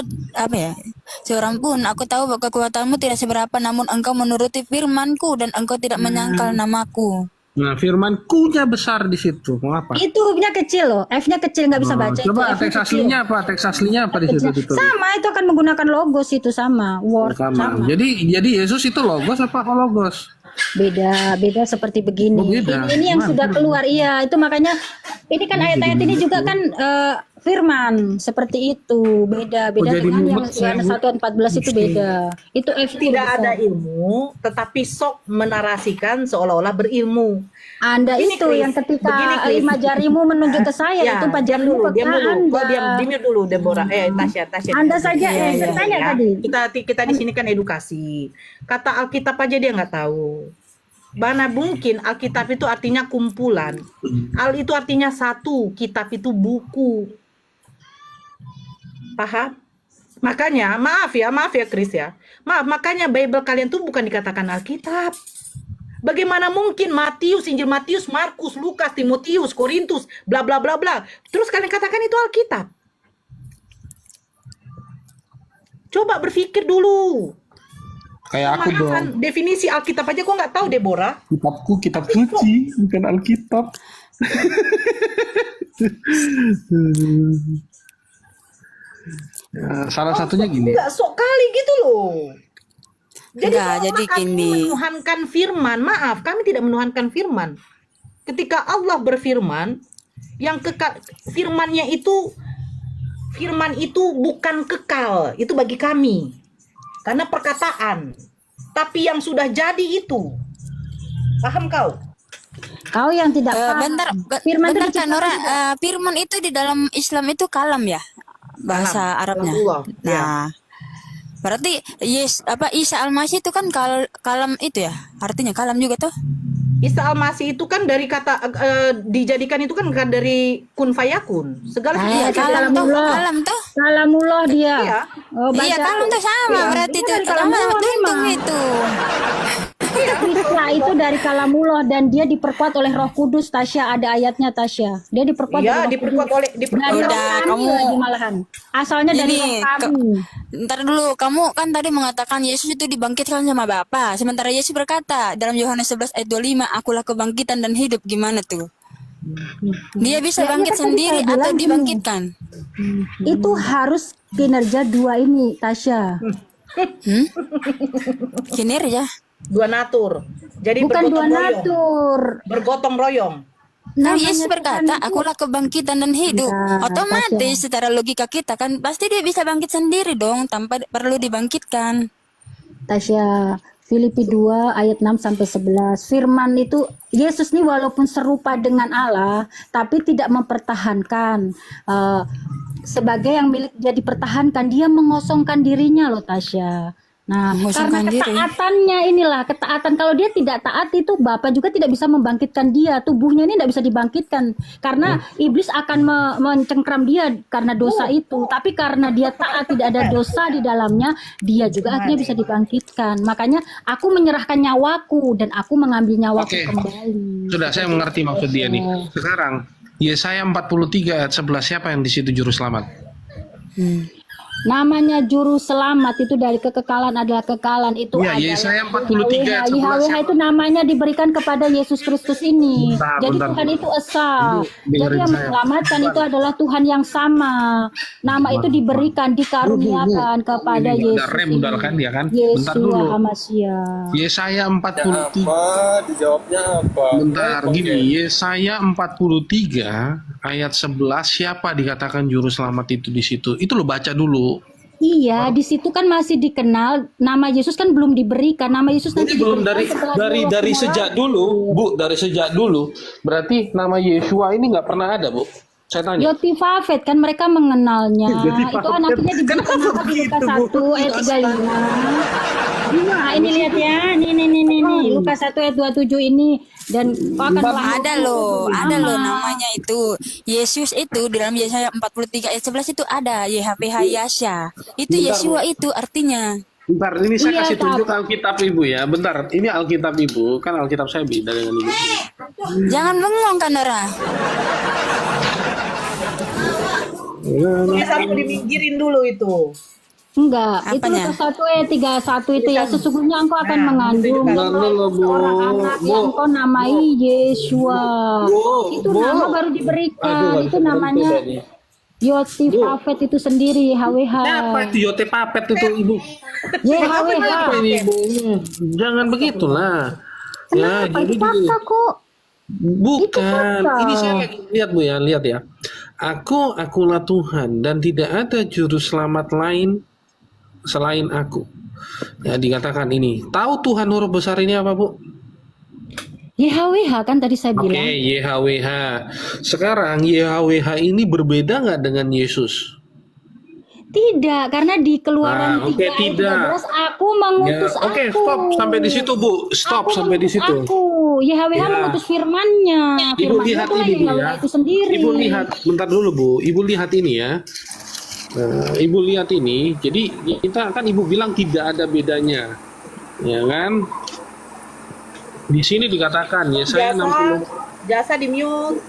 Speaker 2: seorang pun. Aku tahu bahwa kekuatanmu tidak seberapa, namun engkau menuruti firmanku dan engkau tidak menyangkal namaku.
Speaker 4: Nah, firman ku-nya besar di situ. Mau apa?
Speaker 8: itu hurufnya kecil loh. F-nya kecil nggak bisa baca.
Speaker 4: Coba
Speaker 8: itu F-nya
Speaker 4: teks
Speaker 8: kecil.
Speaker 4: aslinya apa? Teks aslinya apa di situ ditulis?
Speaker 8: Sama, itu akan menggunakan logos itu sama. Word
Speaker 4: Sama. Jadi Yesus itu logos apa hologos?
Speaker 8: beda seperti begini.
Speaker 4: Oh, beda.
Speaker 8: Ini yang
Speaker 4: Gimana?
Speaker 8: sudah keluar, iya. Itu makanya ini kan ayat-ayat ini juga kan firman seperti itu. Beda
Speaker 4: Oh, jadi
Speaker 8: dengan yang
Speaker 4: mumet saya,
Speaker 8: Yohanes 1 ayat 14 itu beda. Itu F
Speaker 1: Tidak ada ilmu, tetapi sok menarasikan seolah-olah berilmu.
Speaker 8: Anda
Speaker 1: Begini,
Speaker 8: itu
Speaker 1: Chris.
Speaker 8: yang ketika
Speaker 1: Begini, Chris.
Speaker 8: 5 jarimu menunjuk ke saya, itu 4
Speaker 1: diam
Speaker 8: jarimu
Speaker 1: dulu,
Speaker 8: ke
Speaker 1: diam dulu.
Speaker 8: Anda.
Speaker 1: Kau diam dulu, Deborah. Tasya.
Speaker 8: Anda saja saya tanya tadi.
Speaker 1: Kita di sini kan edukasi. Kata Alkitab aja dia nggak tahu. Mana mungkin Alkitab itu artinya kumpulan. Al itu artinya satu, kitab itu buku. Paham? Makanya, maaf ya Chris ya. Maaf, makanya Bible kalian tuh bukan dikatakan Alkitab. Bagaimana mungkin Matius, Injil Matius, Markus, Lukas, Timotius, Korintus, bla bla bla bla. Terus kalian katakan itu Alkitab. Coba berpikir dulu.
Speaker 4: Kayak aku dong.
Speaker 1: Malahan definisi Alkitab aja kok nggak tahu, Deborah.
Speaker 4: Kitabku kitab suci, bukan Alkitab. Ya, salah satunya gini.
Speaker 1: Nggak sok kali gitu loh.
Speaker 2: Enggak,
Speaker 1: seolah
Speaker 2: jadi
Speaker 1: kami
Speaker 2: gini.
Speaker 1: menuhankan firman. Maaf, kami tidak menuhankan firman. Ketika Allah berfirman, yang kekal, firman itu bukan kekal, itu bagi kami. Karena perkataan. Tapi yang sudah jadi itu. Paham kau?
Speaker 8: Kau yang tidak paham.
Speaker 2: Bentar,
Speaker 8: Firman itu
Speaker 2: bentar Kak
Speaker 8: diciptakan
Speaker 2: Nora,
Speaker 8: juga.
Speaker 2: firman itu di dalam Islam itu kalam ya, bahasa Arabnya.
Speaker 1: Allah, ya.
Speaker 2: Nah, berarti Isa Al-Masih itu kan kalam itu ya, artinya kalam juga tuh.
Speaker 1: Isa Al-Masih itu kan dari kata dijadikan itu kan dari kun fayakun. Segala
Speaker 8: Iya,
Speaker 1: sesuatu.
Speaker 2: Kalam tuh.
Speaker 8: Kalamullah dia.
Speaker 1: Iya.
Speaker 8: Oh,
Speaker 2: Iya,
Speaker 8: baca
Speaker 2: kalam tuh sama,
Speaker 8: Iya,
Speaker 2: berarti
Speaker 8: ini
Speaker 2: itu
Speaker 8: dari
Speaker 2: sama
Speaker 8: kalamullah
Speaker 2: tuntung
Speaker 8: memang.
Speaker 2: itu.
Speaker 8: Krisla itu dari kalamullah dan dia diperkuat oleh Roh Kudus. Tasya, ada ayatnya Tasya. Dia diperkuat
Speaker 1: Iya,
Speaker 8: oleh Roh
Speaker 1: diperkuat
Speaker 8: Kudus.
Speaker 1: oleh
Speaker 8: Dari
Speaker 1: diperkuat.
Speaker 2: Udah,
Speaker 8: rohani
Speaker 2: kamu-
Speaker 8: lagi malahan. Asalnya dari
Speaker 2: Ini,
Speaker 8: roh kami.
Speaker 2: Ntar dulu, kamu kan tadi mengatakan Yesus itu dibangkitkan sama Bapa. Sementara Yesus berkata dalam Yohanes 11 ayat 25, akulah kebangkitan dan hidup. Gimana tuh? Dia bisa
Speaker 8: Ya,
Speaker 2: bangkit
Speaker 8: kan tadi
Speaker 2: sendiri
Speaker 8: saya
Speaker 2: atau
Speaker 8: bilang gini,
Speaker 2: dibangkitkan?
Speaker 8: itu harus kinerja dua ini, Tasya.
Speaker 2: Kinerja.
Speaker 1: Dua natur. Jadi
Speaker 8: Bukan dua
Speaker 1: bergotong royong.
Speaker 8: natur.
Speaker 1: Bergotong royong.
Speaker 2: Kan
Speaker 8: Namanya
Speaker 2: Yesus
Speaker 8: Tuhan
Speaker 2: berkata,
Speaker 8: itu-
Speaker 2: akulah kebangkitan dan hidup.
Speaker 8: Nah,
Speaker 2: Otomatis secara logika kita kan pasti dia bisa bangkit sendiri dong tanpa perlu dibangkitkan.
Speaker 8: Tasya, Filipi 2 ayat 6 sampai 11. Firman itu Yesus ini walaupun serupa dengan Allah tapi tidak mempertahankan sebagai yang milik dia dipertahankan, dia mengosongkan dirinya loh Tasya. Nah,
Speaker 2: Mengosongkan
Speaker 8: karena
Speaker 2: diri.
Speaker 8: ketaatannya inilah, ketaatan, kalau dia tidak taat itu Bapa juga tidak bisa membangkitkan dia, tubuhnya ini tidak bisa dibangkitkan karena iblis akan mencengkram dia karena dosa itu, tapi karena dia taat, tidak ada dosa di dalamnya, dia juga akhirnya bisa dibangkitkan. Makanya aku menyerahkan nyawaku dan aku mengambil nyawaku
Speaker 4: Oke.
Speaker 8: kembali.
Speaker 4: Sudah, saya mengerti maksud dia nih. Sekarang Yesaya 43 ayat 11, siapa yang di situ juru selamat?
Speaker 8: Namanya juru selamat itu dari kekekalan adalah kekekalan itu
Speaker 4: Iya,
Speaker 8: adalah
Speaker 4: Yesaya 43 ayat 11,
Speaker 8: YHWH
Speaker 4: siapa?
Speaker 8: itu namanya diberikan kepada Yesus Kristus ini.
Speaker 4: Bentar,
Speaker 8: Jadi
Speaker 4: bentar.
Speaker 8: Tuhan itu esa.
Speaker 4: Ibu, dengerin
Speaker 8: Jadi yang
Speaker 4: saya.
Speaker 8: menyelamatkan itu adalah Tuhan yang sama. Nama itu diberikan, dikaruniakan kepada
Speaker 4: Ini
Speaker 8: Yesus.
Speaker 4: ada rem udah kan dia kan? Bentar
Speaker 8: Yesua
Speaker 4: dulu.
Speaker 8: HaMashiach.
Speaker 4: Yesaya 43.
Speaker 3: Dijawabnya apa?
Speaker 4: Bentar, gini, Yesaya 43 ayat 11, siapa dikatakan juru selamat itu di situ? Itu lo baca dulu.
Speaker 8: Iya, di situ kan masih dikenal, nama Yesus kan belum diberikan. Nama Yesus nanti
Speaker 4: Jadi belum
Speaker 8: diberikan setelah dia
Speaker 4: dari
Speaker 8: keluar.
Speaker 4: sejak dulu, Bu, dari sejak dulu. Berarti nama Yeshua ini nggak pernah ada, Bu. Saya tanya.
Speaker 8: Yotifafet kan mereka mengenalnya. Itu anaknya diberikan apa di Lukas 1 ayat 35. Nah, ini lihat ya. Nih. Lukas 1 ayat 27 ini dan kau akan
Speaker 2: Ada loh namanya itu. Yesus itu di dalam Yesaya 43 ayat 11 itu ada YHWH Yasha. Itu Yeshua itu artinya.
Speaker 4: Bentar, ini saya
Speaker 8: Iya,
Speaker 4: kasih
Speaker 8: Kak.
Speaker 4: tunjuk Alkitab Ibu ya. Bentar, ini Alkitab Ibu. Kan Alkitab saya beda dengan Ibu.
Speaker 2: Jangan bengong kan Dara.
Speaker 1: Dia sampai diminggirin dulu itu.
Speaker 8: enggak, itu
Speaker 2: Apanya?
Speaker 8: Lukas 1 ayat 31 itu ya sesungguhnya engkau akan mengandung
Speaker 4: Bentar dulu, Bu.
Speaker 8: seorang anak
Speaker 4: Bu.
Speaker 8: yang engkau namai Yeshua. Itu
Speaker 4: Bu.
Speaker 8: nama baru diberikan.
Speaker 4: Aduh,
Speaker 8: Itu namanya Yotifafet itu sendiri HWH.
Speaker 4: Apa itu Yote Papet itu Ibu?
Speaker 8: YHWH.
Speaker 4: Apa ini Ibu? Jangan begitulah. Ya,
Speaker 8: Kenapa?
Speaker 4: jadi
Speaker 8: Itu fakta kok.
Speaker 4: bukan.
Speaker 8: fakta.
Speaker 4: Ini saya lagi lihat Bu ya, lihat ya. Akulah Tuhan dan tidak ada juru selamat lain selain aku. Ya dikatakan ini. Tahu Tuhan huruf besar ini apa, Bu?
Speaker 8: YHWH kan tadi saya
Speaker 4: Oke,
Speaker 8: bilang.
Speaker 4: YHWH. Sekarang YHWH ini berbeda nggak dengan Yesus?
Speaker 8: Tidak, karena di Keluaran
Speaker 4: Nah, oke,
Speaker 8: 3 ayat
Speaker 4: tidak.
Speaker 8: 13 aku mengutus
Speaker 4: Ya, oke,
Speaker 8: aku.
Speaker 4: stop sampai di situ, Bu. Stop
Speaker 8: Aku
Speaker 4: sampai di
Speaker 8: mengutus
Speaker 4: situ.
Speaker 8: Aku. YHWH
Speaker 4: Ya.
Speaker 8: mengutus firman-Nya.
Speaker 4: Ibu
Speaker 8: Firman-Nya
Speaker 4: lihat
Speaker 8: itulah
Speaker 4: ini Bu
Speaker 8: YHWH
Speaker 4: ya.
Speaker 8: itu sendiri.
Speaker 4: Ibu lihat, bentar dulu Bu. Ibu lihat ini ya. Nah, Ibu lihat ini. Jadi kita kan Ibu bilang tidak ada bedanya, ya kan? Di sini dikatakan Yesaya 60.
Speaker 1: Jasa di mute.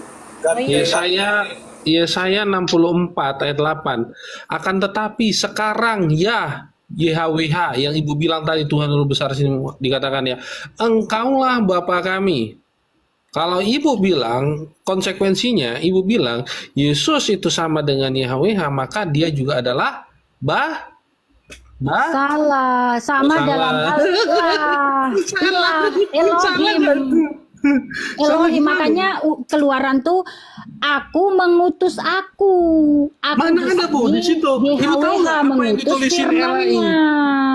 Speaker 4: Yesaya 64 ayat 8. Akan tetapi sekarang ya YHWH yang Ibu bilang tadi Tuhan huruf besar sini dikatakan ya. Engkaulah Bapa kami. Kalau Ibu bilang konsekuensinya Ibu bilang Yesus itu sama dengan YHWH maka dia juga adalah
Speaker 8: Salah, sama
Speaker 4: Salah.
Speaker 8: dalam salah. Elohim, makanya Keluaran tuh aku mengutus aku.
Speaker 4: Mana ada, Bu, di situ? Ibu tahu
Speaker 8: YHWH
Speaker 4: nggak apa yang
Speaker 8: mengutus
Speaker 4: ditulisin
Speaker 8: firman-Nya.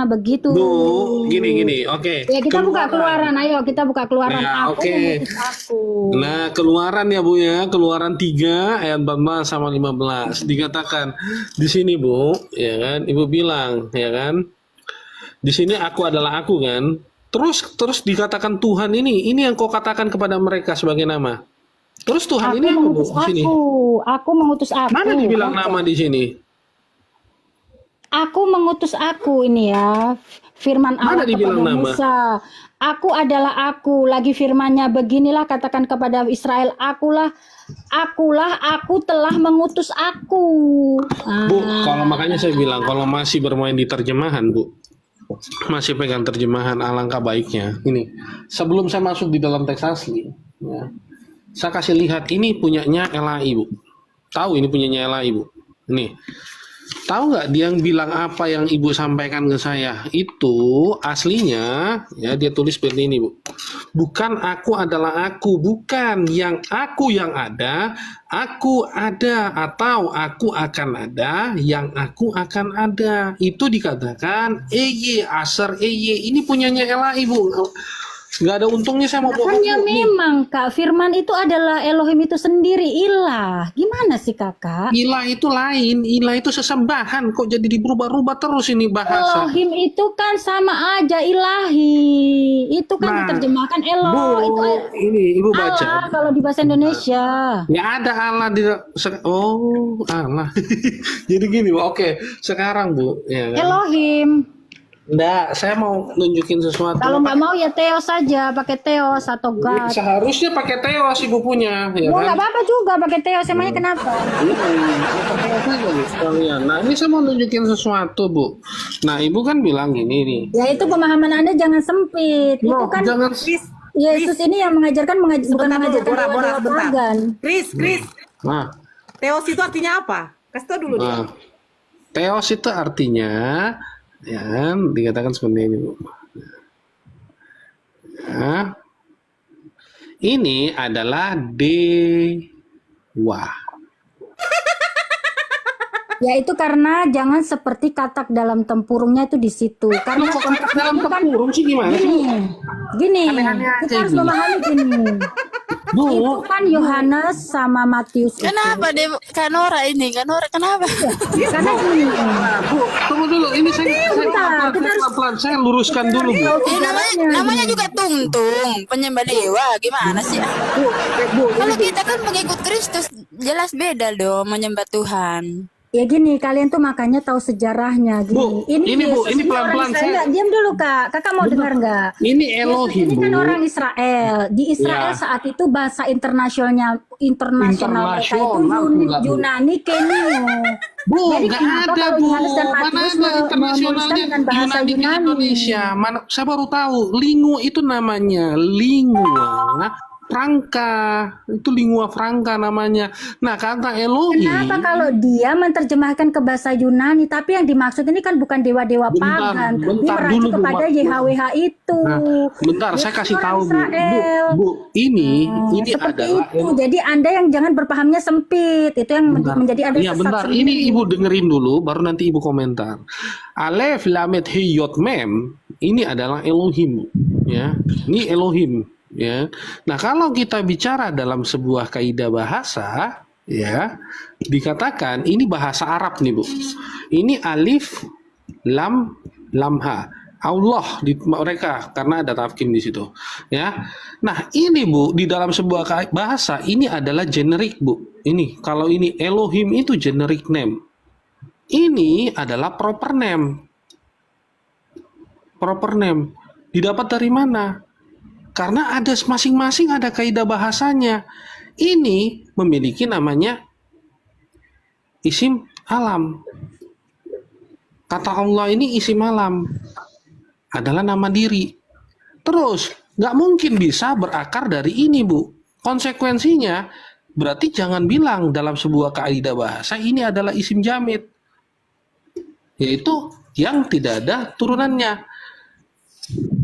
Speaker 8: Begitu.
Speaker 4: Bu, gini, oke.
Speaker 8: Ya kita buka Keluaran, ayo kita buka Keluaran.
Speaker 4: Ya,
Speaker 8: Aku
Speaker 4: oke.
Speaker 8: mengutus aku.
Speaker 4: Nah, Keluaran ya Bu ya, Keluaran 3 ayat 14 sama 15 dikatakan di sini Bu, ya kan? Ibu bilang, ya kan? Di sini aku adalah aku kan? Terus dikatakan Tuhan ini yang kau katakan kepada mereka sebagai nama. Terus Tuhan
Speaker 8: Aku
Speaker 4: ini apa Bu
Speaker 8: mengutus
Speaker 4: di sini?
Speaker 8: aku mengutus aku.
Speaker 4: Mana dibilang nama di sini?
Speaker 8: Aku mengutus aku ini ya. Firman
Speaker 4: Mana
Speaker 8: Allah
Speaker 4: dibilang
Speaker 8: kepada
Speaker 4: nama?
Speaker 8: Musa. Aku adalah aku. Lagi firmannya beginilah katakan kepada Israel. Aku telah mengutus aku.
Speaker 4: Bu, kalau makanya saya bilang kalau masih bermain di terjemahan, Bu, masih pegang terjemahan, alangkah baiknya. Ini, sebelum saya masuk di dalam teks asli, ya, saya kasih lihat ini punyanya LAI, Bu. Tahu ini punyanya LAI, Bu. Nih, tahu nggak dia yang bilang apa yang Ibu sampaikan ke saya? Itu aslinya, ya dia tulis seperti ini, Bu. Bukan aku adalah aku, bukan yang aku yang ada, aku ada atau aku akan ada, yang aku akan ada. Itu dikatakan aser ini punyanya LAI, Bu. Nggak ada untungnya saya mau bohong.
Speaker 8: Makanya memang Kak, firman itu adalah Elohim itu sendiri, ilah. Gimana sih Kakak?
Speaker 4: Ilah itu lain, ilah itu sesembahan, kok jadi diberubah-ubah terus ini bahasa.
Speaker 8: Elohim itu kan sama aja ilahi. Itu kan
Speaker 4: Nah,
Speaker 8: diterjemahkan Elo.
Speaker 4: Bu,
Speaker 8: Itu
Speaker 4: ini Ibu baca.
Speaker 8: Allah kalau di bahasa Indonesia.
Speaker 4: Ya ada Allah di oh Allah. Jadi gini, Bu. Oke, sekarang Bu, ya kan?
Speaker 8: Elohim.
Speaker 4: Enggak, saya mau nunjukin sesuatu.
Speaker 8: Kalau nggak mau ya Theos saja, pakai Theos atau God.
Speaker 4: Seharusnya pakai Theos Ibu punya, ya
Speaker 8: Mau
Speaker 4: kan?
Speaker 8: nggak apa-apa juga pakai Theos, emangnya kenapa?
Speaker 4: Iya, pakai Theos aja nih sekalian. Nah, ini saya mau nunjukin sesuatu, Bu. Nah, Ibu kan bilang gini nih.
Speaker 8: Ya itu pemahaman Anda jangan sempit. Itu
Speaker 4: Loh,
Speaker 8: kan
Speaker 4: jangan
Speaker 8: Yesus ini yang mengajarkan bukan
Speaker 1: Sebentar dulu,
Speaker 8: mengajarkan
Speaker 1: Bora,
Speaker 8: dewa-dewa
Speaker 1: sebentar.
Speaker 8: pagan.
Speaker 1: Chris,
Speaker 4: Nah,
Speaker 1: Theos itu artinya apa? Kasih tau dulu dia.
Speaker 4: nah, Theos itu artinya ya kan dikatakan seperti ini, Bu. Nah, ini adalah dewa.
Speaker 8: Ya itu karena jangan seperti katak dalam tempurungnya itu di situ. Karena
Speaker 4: Kok katak dalam
Speaker 8: itu kan
Speaker 4: tempurung sih gimana sih?
Speaker 8: gini,
Speaker 4: Aneh-aneh aja
Speaker 8: kita harus
Speaker 4: ini.
Speaker 8: memahami gini.
Speaker 4: Bu,
Speaker 8: Itu kan Yohanes sama Matius itu.
Speaker 2: Kenapa deh Kanora ini? Kanora kenapa?
Speaker 8: Karena gini.
Speaker 4: Bu, tunggu dulu. Ini saya pelan-pelan saya luruskan dulu, Bu.
Speaker 2: Namanya juga Tungtung, penyembah dewa. Gimana sih? Kalau kita kan mengikut Kristus, jelas beda dong menyembah Tuhan.
Speaker 8: Ya gini, kalian tuh makanya tahu sejarahnya gini.
Speaker 4: Bu, ini, Bu,
Speaker 8: Yesus
Speaker 4: ini pelan-pelan,
Speaker 8: orang Israel.
Speaker 4: saya-
Speaker 8: Nggak, diam dulu Kak. Kakak mau dengar nggak?
Speaker 4: Ini
Speaker 8: Yesus
Speaker 4: Elohim,
Speaker 8: ini kan
Speaker 4: Bu.
Speaker 8: orang Israel. Di Israel
Speaker 4: Ya.
Speaker 8: saat itu bahasa internasional mereka itu
Speaker 4: Internasional, enggak, Bu.
Speaker 8: Yunani Kenio.
Speaker 4: Bu,
Speaker 8: Jadi
Speaker 4: nggak
Speaker 8: kenapa
Speaker 4: ada,
Speaker 8: kalau
Speaker 4: Bu.
Speaker 8: Yohanes dan
Speaker 4: Mana
Speaker 8: Matius
Speaker 4: ada
Speaker 8: menuliskan
Speaker 4: internasionalnya
Speaker 8: dengan bahasa
Speaker 4: Yunani ke
Speaker 8: Yunani?
Speaker 4: Indonesia? Mana, saya baru tahu. Lingua itu namanya. Lingua Franca. Itu lingua Franca namanya. Nah, kata Elohim.
Speaker 8: Kenapa kalau dia menerjemahkan ke bahasa Yunani, tapi yang dimaksud ini kan bukan dewa-dewa
Speaker 4: Bentar,
Speaker 8: pagan, tapi
Speaker 4: bentar
Speaker 8: merujuk
Speaker 4: dulu, Bu,
Speaker 8: kepada
Speaker 4: Mak.
Speaker 8: YHWH itu.
Speaker 4: Nah, bentar,
Speaker 8: Dia
Speaker 4: saya
Speaker 8: kan
Speaker 4: kasih
Speaker 8: orang
Speaker 4: tahu, Bu.
Speaker 8: Israel.
Speaker 4: Bu, ini
Speaker 8: Seperti
Speaker 4: adalah
Speaker 8: itu. Jadi Anda yang jangan berpahamnya sempit. Itu yang menjadi Anda
Speaker 4: Iya
Speaker 8: sesat
Speaker 4: bentar,
Speaker 8: sendiri.
Speaker 4: ini Ibu dengerin dulu, baru nanti Ibu komentar. Alef Lamet He Yod Mem, ini adalah Elohim, ya. Ini Elohim, ya. Nah kalau kita bicara dalam sebuah kaidah bahasa, ya, dikatakan ini bahasa Arab nih, Bu. Ini alif, lam, lamha. Allah di mereka karena ada tafkim di situ, ya. Nah ini Bu di dalam sebuah bahasa ini adalah generik, Bu. Ini kalau ini Elohim itu generic name, ini adalah proper name. Proper name didapat dari mana? Karena ada masing-masing ada kaidah bahasanya. Ini memiliki namanya isim alam. Kata Allah ini isim alam adalah nama diri. Terus nggak mungkin bisa berakar dari ini, Bu. Konsekuensinya berarti jangan bilang dalam sebuah kaidah bahasa ini adalah isim jamid, yaitu yang tidak ada turunannya.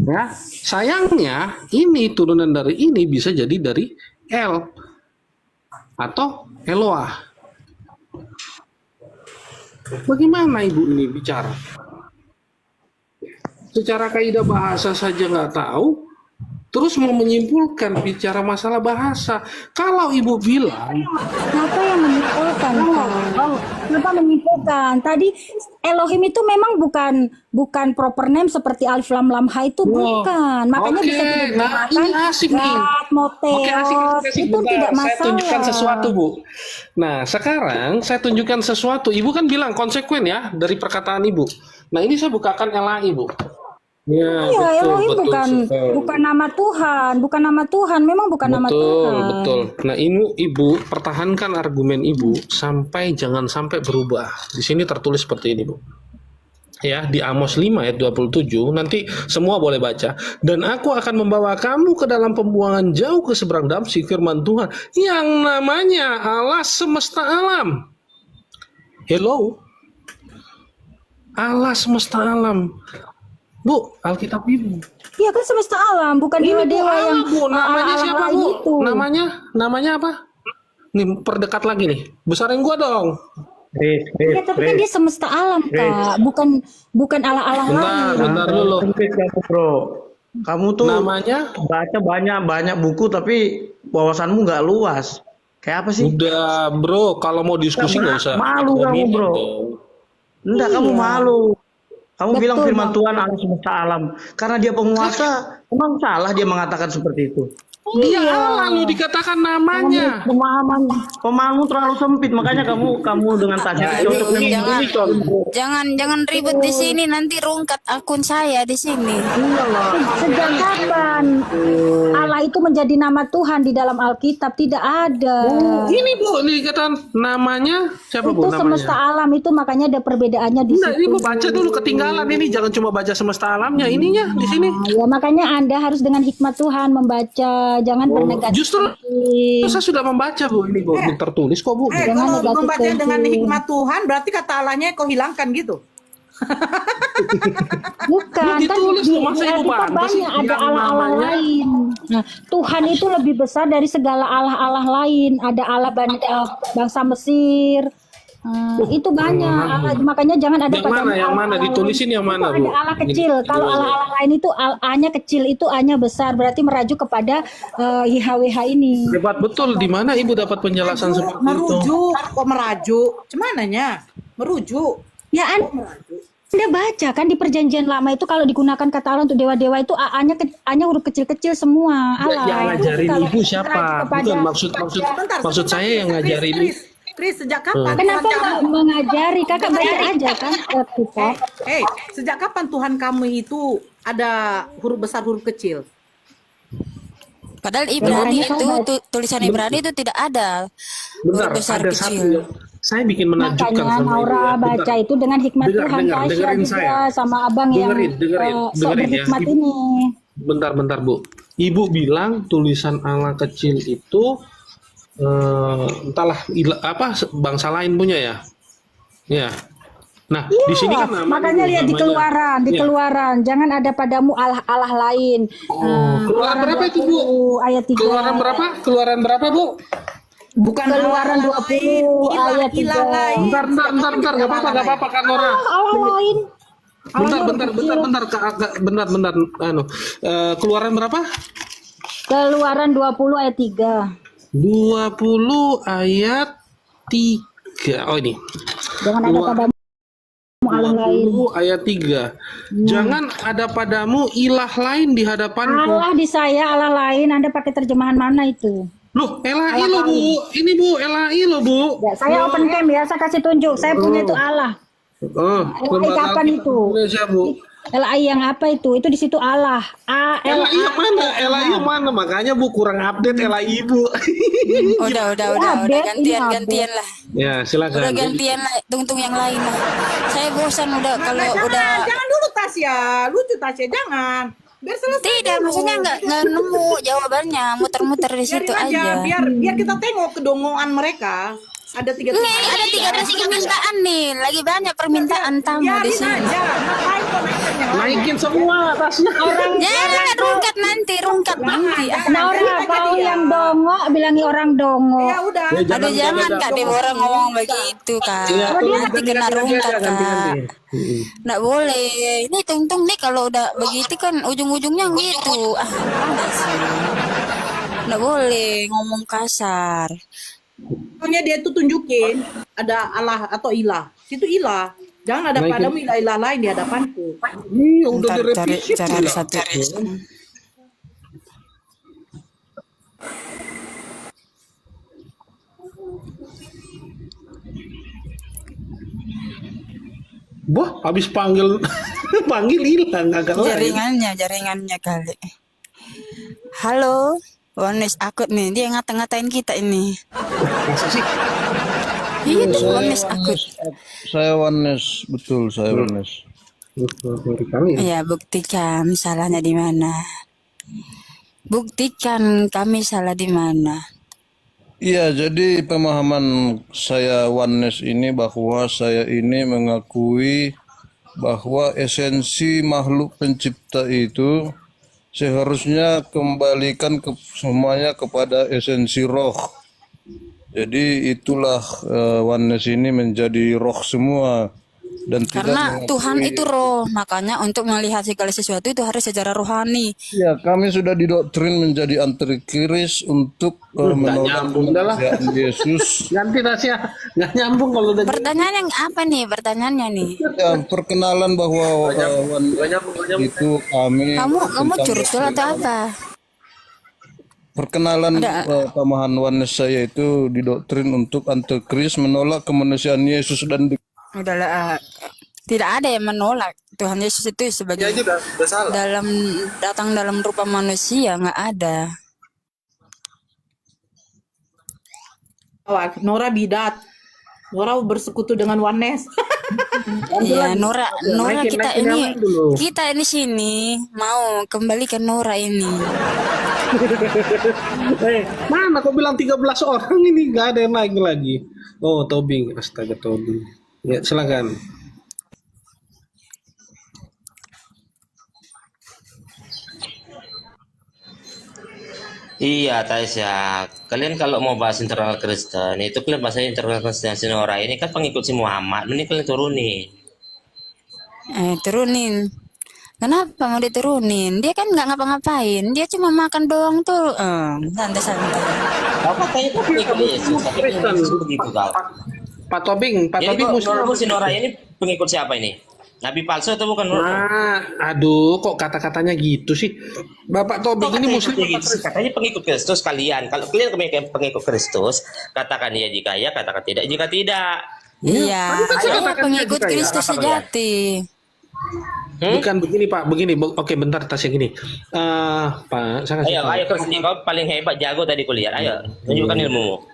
Speaker 4: Ya, sayangnya ini turunan dari ini bisa jadi dari El atau Eloah. Bagaimana Ibu ini bicara? Secara kaidah bahasa saja nggak tahu, terus mau menyimpulkan bicara masalah bahasa. Kalau ibu bilang,
Speaker 8: Kenapa yang menyimpulkan? Kak? Kenapa menyimpulkan? Tadi Elohim itu memang bukan proper name seperti Alif Lam Lam Ha itu bukan. Makanya
Speaker 4: oke,
Speaker 8: bisa tidak
Speaker 4: nah
Speaker 8: digunakan
Speaker 4: ini asik nih.
Speaker 8: God, Moteos,
Speaker 4: Oke, asik.
Speaker 8: itu
Speaker 4: Bentar,
Speaker 8: tidak
Speaker 4: saya
Speaker 8: masalah.
Speaker 4: tunjukkan sesuatu, Bu. Nah, sekarang saya tunjukkan sesuatu. Ibu kan bilang konsekuen ya dari perkataan Ibu. Nah, ini saya bukakan LAI, Bu. Ya,
Speaker 8: Iya, Elohim
Speaker 4: betul.
Speaker 8: bukan nama Tuhan, memang bukan nama Tuhan.
Speaker 4: Betul. Nah, Ibu pertahankan argumen Ibu jangan sampai berubah. Di sini tertulis seperti ini, Bu. Ya, di Amos 5 ayat 27, nanti semua boleh baca. Dan aku akan membawa kamu ke dalam pembuangan jauh ke seberang damsi, firman Tuhan, yang namanya Allah semesta alam. Hello? Allah semesta alam. Bu, Alkitab Ibu.
Speaker 8: Iya kan semesta alam, bukan
Speaker 4: Ini Bu
Speaker 8: dewa-dewa
Speaker 4: Allah,
Speaker 8: yang
Speaker 4: Bu. Namanya
Speaker 8: Allah
Speaker 4: siapa,
Speaker 8: lain
Speaker 4: Bu?
Speaker 8: itu.
Speaker 4: Namanya apa? Nih, perdekat lagi nih. Besarin gua dong.
Speaker 8: Ya, tapi kan dia semesta alam, Kak. Bukan Allah-Allah lain.
Speaker 4: Bentar dulu.
Speaker 3: Sempit kamu, bro. Kamu tuh
Speaker 4: Namanya
Speaker 3: baca banyak buku tapi wawasanmu nggak luas. Kayak apa sih?
Speaker 4: udah, Bro. Kalau mau diskusi nggak usah.
Speaker 3: Malu kamu, bro. Enggak, kamu malu. Kamu
Speaker 8: Betul,
Speaker 3: bilang firman
Speaker 8: Bang.
Speaker 3: Tuhan Allah semesta alam. Karena dia penguasa, emang salah dia mengatakan seperti itu.
Speaker 4: Dia Allah lu dikatakan namanya.
Speaker 3: Pemahamanmu terlalu sempit, makanya kamu dengan tadi untuk
Speaker 2: Jangan ribut di sini, nanti rungkat akun saya di sini.
Speaker 8: Sejak kapan Allah itu menjadi nama Tuhan di dalam Alkitab? Tidak ada.
Speaker 4: Ini Bu, ini dikatakan namanya siapa Bu
Speaker 8: Itu semesta
Speaker 4: namanya?
Speaker 8: alam itu makanya ada perbedaannya di
Speaker 4: Nah, ini
Speaker 8: situ.
Speaker 4: Bu baca dulu ketinggalan ini, jangan cuma baca semesta alamnya, ininya di sini.
Speaker 8: Ya makanya Anda harus dengan hikmat Tuhan membaca, jangan bernegatif.
Speaker 4: Justru saya sudah membaca Bu, ini Bu, tertulis kok Bu.
Speaker 8: Jangan
Speaker 1: Kalau
Speaker 8: negatif
Speaker 1: membaca dengan
Speaker 8: thinking.
Speaker 1: hikmat Tuhan, berarti kata Allahnya kau hilangkan gitu.
Speaker 8: Bukan,
Speaker 4: Lu
Speaker 8: kan
Speaker 4: ditulis
Speaker 8: di
Speaker 4: tuh, masa Ibu
Speaker 8: Alkitab
Speaker 4: bantah sih?
Speaker 8: banyak ada
Speaker 4: Yang
Speaker 8: Allah-Allah
Speaker 4: namanya-
Speaker 8: lain. Nah, Tuhan itu lebih besar dari segala Allah-Allah lain. Ada Allah bangsa Mesir. Itu banyak. Makanya jangan ada
Speaker 4: Yang mana? Yang mana? Ditulisin yang mana,
Speaker 8: itu
Speaker 4: Bu?
Speaker 8: ada Allah kecil.
Speaker 4: Ini-
Speaker 8: Kalau Allah-Allah lain itu A-nya kecil, itu A-nya besar. Berarti merajuk kepada YHWH ini.
Speaker 4: Hebat betul. Di mana Ibu dapat penjelasan seperti itu?
Speaker 1: Merujuk, kok merajuk? Cumananya merujuk.
Speaker 8: Ya Anda baca kan di perjanjian lama itu kalau digunakan kata Allah untuk dewa-dewa itu A-nya huruf kecil-kecil semua. Allah.
Speaker 4: Yang
Speaker 8: Itu
Speaker 4: ngajarin
Speaker 8: kalau
Speaker 4: Ibu siapa?
Speaker 8: merajuk kepada-
Speaker 4: Bukan maksud saya yang ngajarin Ibu.
Speaker 1: Chris, sejak kapan?
Speaker 8: Kenapa
Speaker 1: Tuhan
Speaker 8: nggak mengajari? Kakak baca aja kan kitab.
Speaker 1: Sejak kapan Tuhan kamu itu ada huruf besar, huruf kecil?
Speaker 2: Padahal Ibrani
Speaker 8: Makanya
Speaker 2: itu
Speaker 8: kan
Speaker 2: tulisan Ibrani itu tidak ada
Speaker 4: Benar,
Speaker 2: huruf besar
Speaker 4: ada
Speaker 2: kecil.
Speaker 4: satu. Saya bikin menakjubkan
Speaker 8: Makanya
Speaker 4: sama Ibu.
Speaker 8: Maura
Speaker 4: ya.
Speaker 8: baca
Speaker 4: Bentar.
Speaker 8: itu dengan hikmat Tuhan Tasya
Speaker 4: dengerin
Speaker 8: juga
Speaker 4: saya.
Speaker 8: sama abang
Speaker 4: Dengerin,
Speaker 8: yang sok
Speaker 4: dengerin ya.
Speaker 8: berhikmat
Speaker 4: Ibu-
Speaker 8: ini.
Speaker 4: Bentar Bu. Ibu bilang tulisan Allah kecil itu entahlah bangsa lain punya ya. Ya. Nah, di sini kan namanya.
Speaker 8: Makanya lihat di
Speaker 4: namanya.
Speaker 8: keluaran,
Speaker 4: Iya.
Speaker 8: jangan ada padamu Allah lain.
Speaker 4: Keluaran berapa itu, Bu?
Speaker 8: 20 ayat 3.
Speaker 4: Keluaran berapa, Bu?
Speaker 1: Bukan
Speaker 8: Keluaran 20 ayat 3.
Speaker 4: Bentar, enggak apa-apa kan Nora.
Speaker 8: Allah lain.
Speaker 4: Bentar. Keluaran berapa?
Speaker 8: Keluaran 20 ayat 3.
Speaker 4: 20 ayat 3. Oh ini.
Speaker 8: Jangan ada padamu Allah lain.
Speaker 4: 20 ayat 3. Jangan ada padamu ilah lain di hadapanku.
Speaker 8: Allah di saya, Allah lain. Anda pakai terjemahan mana itu?
Speaker 4: Loh, LAI lo, Bu. Ini, Bu, LAI lo, Bu.
Speaker 8: Ya, saya open cam ya, saya kasih tunjuk. Saya punya itu Allah.
Speaker 4: Lembaga
Speaker 8: kapan
Speaker 4: Alkitab
Speaker 8: itu?
Speaker 4: Indonesia, Bu.
Speaker 8: LAI yang apa itu? Itu di situ Allah.
Speaker 4: LAI yang mana? LAI yang mana? Makanya Bu kurang update LAI Ibu.
Speaker 2: Udah
Speaker 8: Update,
Speaker 2: gantian
Speaker 8: ini
Speaker 2: gantian lah.
Speaker 4: Ya,
Speaker 2: Udah
Speaker 4: silakan.
Speaker 2: gantian lah, tungtung yang lain lah. Saya bosan udah kalau
Speaker 1: Jangan dulu Tasya, lucu Tasya, jangan. Biar selesai.
Speaker 2: tidak,
Speaker 1: dulu.
Speaker 2: maksudnya nggak nemu jawabannya, muter-muter di situ
Speaker 1: Biarin aja,
Speaker 2: aja.
Speaker 1: biar kita tengok kedongoan mereka. Ada 3
Speaker 2: Nih, ada 300 permintaan nih, lagi banyak permintaan tamu di
Speaker 1: Biarin
Speaker 2: sini.
Speaker 1: aja, ngapain kau naik
Speaker 4: Naikin semua tasnya.
Speaker 2: Ya, rungkat nanti.
Speaker 8: Nora, kau yang dongo bilangi orang dongo.
Speaker 1: Ya udah.
Speaker 2: Aduh jangan Kak, dia orang ngomong begitu Kak. Nanti kena rungkat Kak. Nggak boleh. Ini tung nih kalau udah begitu kan ujung-ujungnya gitu. Panas sih. Nggak boleh ngomong kasar.
Speaker 1: Pokoknya dia tuh tunjukin ada Allah atau ilah. Situ ilah. Jangan ada padamu ilah-ilah lain di hadapanku.
Speaker 4: Udah
Speaker 2: Ntar
Speaker 4: direvisi.
Speaker 2: cari satu.
Speaker 4: Wah, habis panggil hilang agak lain.
Speaker 2: Jaringannya kali. Halo, Wanes akut nih, dia ngata-ngatain kita ini.
Speaker 4: Masa sih?
Speaker 2: Iya tuh Wanes akut.
Speaker 9: Saya Wanes, betul saya Wanes.
Speaker 2: Ya buktikan salahnya di mana. Buktikan kami salah di mana.
Speaker 9: Iya, jadi pemahaman saya Wanes ini bahwa saya ini mengakui bahwa esensi makhluk pencipta itu seharusnya kembalikan semuanya kepada esensi roh. Jadi itulah Wanes ini menjadi roh semua dan
Speaker 2: Karena Tuhan itu roh, makanya untuk melihat segala sesuatu itu harus secara rohani.
Speaker 9: Ya, kami sudah didoktrin menjadi antikris untuk menolak kemanusiaan Yesus.
Speaker 4: Ganti tasnya, nggak nyambung kalau udah.
Speaker 2: Pertanyaan yang apa nih? Pertanyaannya nih.
Speaker 9: Ya, perkenalan bahwa itu kami.
Speaker 2: Kamu curcol atau apa?
Speaker 9: Perkenalan pemahaman Wanes saya itu didoktrin untuk antikris menolak kemanusiaan Yesus dan
Speaker 2: Udahlah, tidak ada yang menolak Tuhan Yesus itu sebagai datang dalam rupa manusia, nggak ada.
Speaker 1: Nora bidat. Nora bersekutu dengan Wanes.
Speaker 2: Iya, Nora kita ini sini mau kembali ke Nora ini.
Speaker 4: Mana kau bilang 13 orang ini nggak ada yang naik lagi. Oh, Tobing, astaga Tobing. Ya, silakan.
Speaker 10: Iya, Tasya. Kalian kalau mau bahas internal Kristen, itu kalian bahas internal Kristen Sinora ini kan pengikut si Muhammad. Ini kalian turunin.
Speaker 2: Turunin. Kenapa mau diturunin? Dia kan nggak ngapa-ngapain. Dia cuma makan doang tuh. Santai-santai.
Speaker 10: Kau katanya kau pengikut Yesus, tapi Yesus begitu kau.
Speaker 4: Pak Tobing
Speaker 10: menurutmu Sinora ini pengikut siapa ini? Nabi palsu atau bukan?
Speaker 4: Aduh, kok kata-katanya gitu sih? Bapak Tobing ini muslim
Speaker 10: gitu. Katanya pengikut Kristus kalian. Kalau kalian pengikut Kristus, katakan ya jika ya, katakan tidak jika tidak.
Speaker 2: Iya, saya pengikut Kristus sejati.
Speaker 4: Bukan begini Pak, begini. Oke, bentar tasnya gini. Pak, saya
Speaker 10: ayo Kristen, kau paling hebat jago tadi kuliah. Ayo, tunjukkan ilmumu.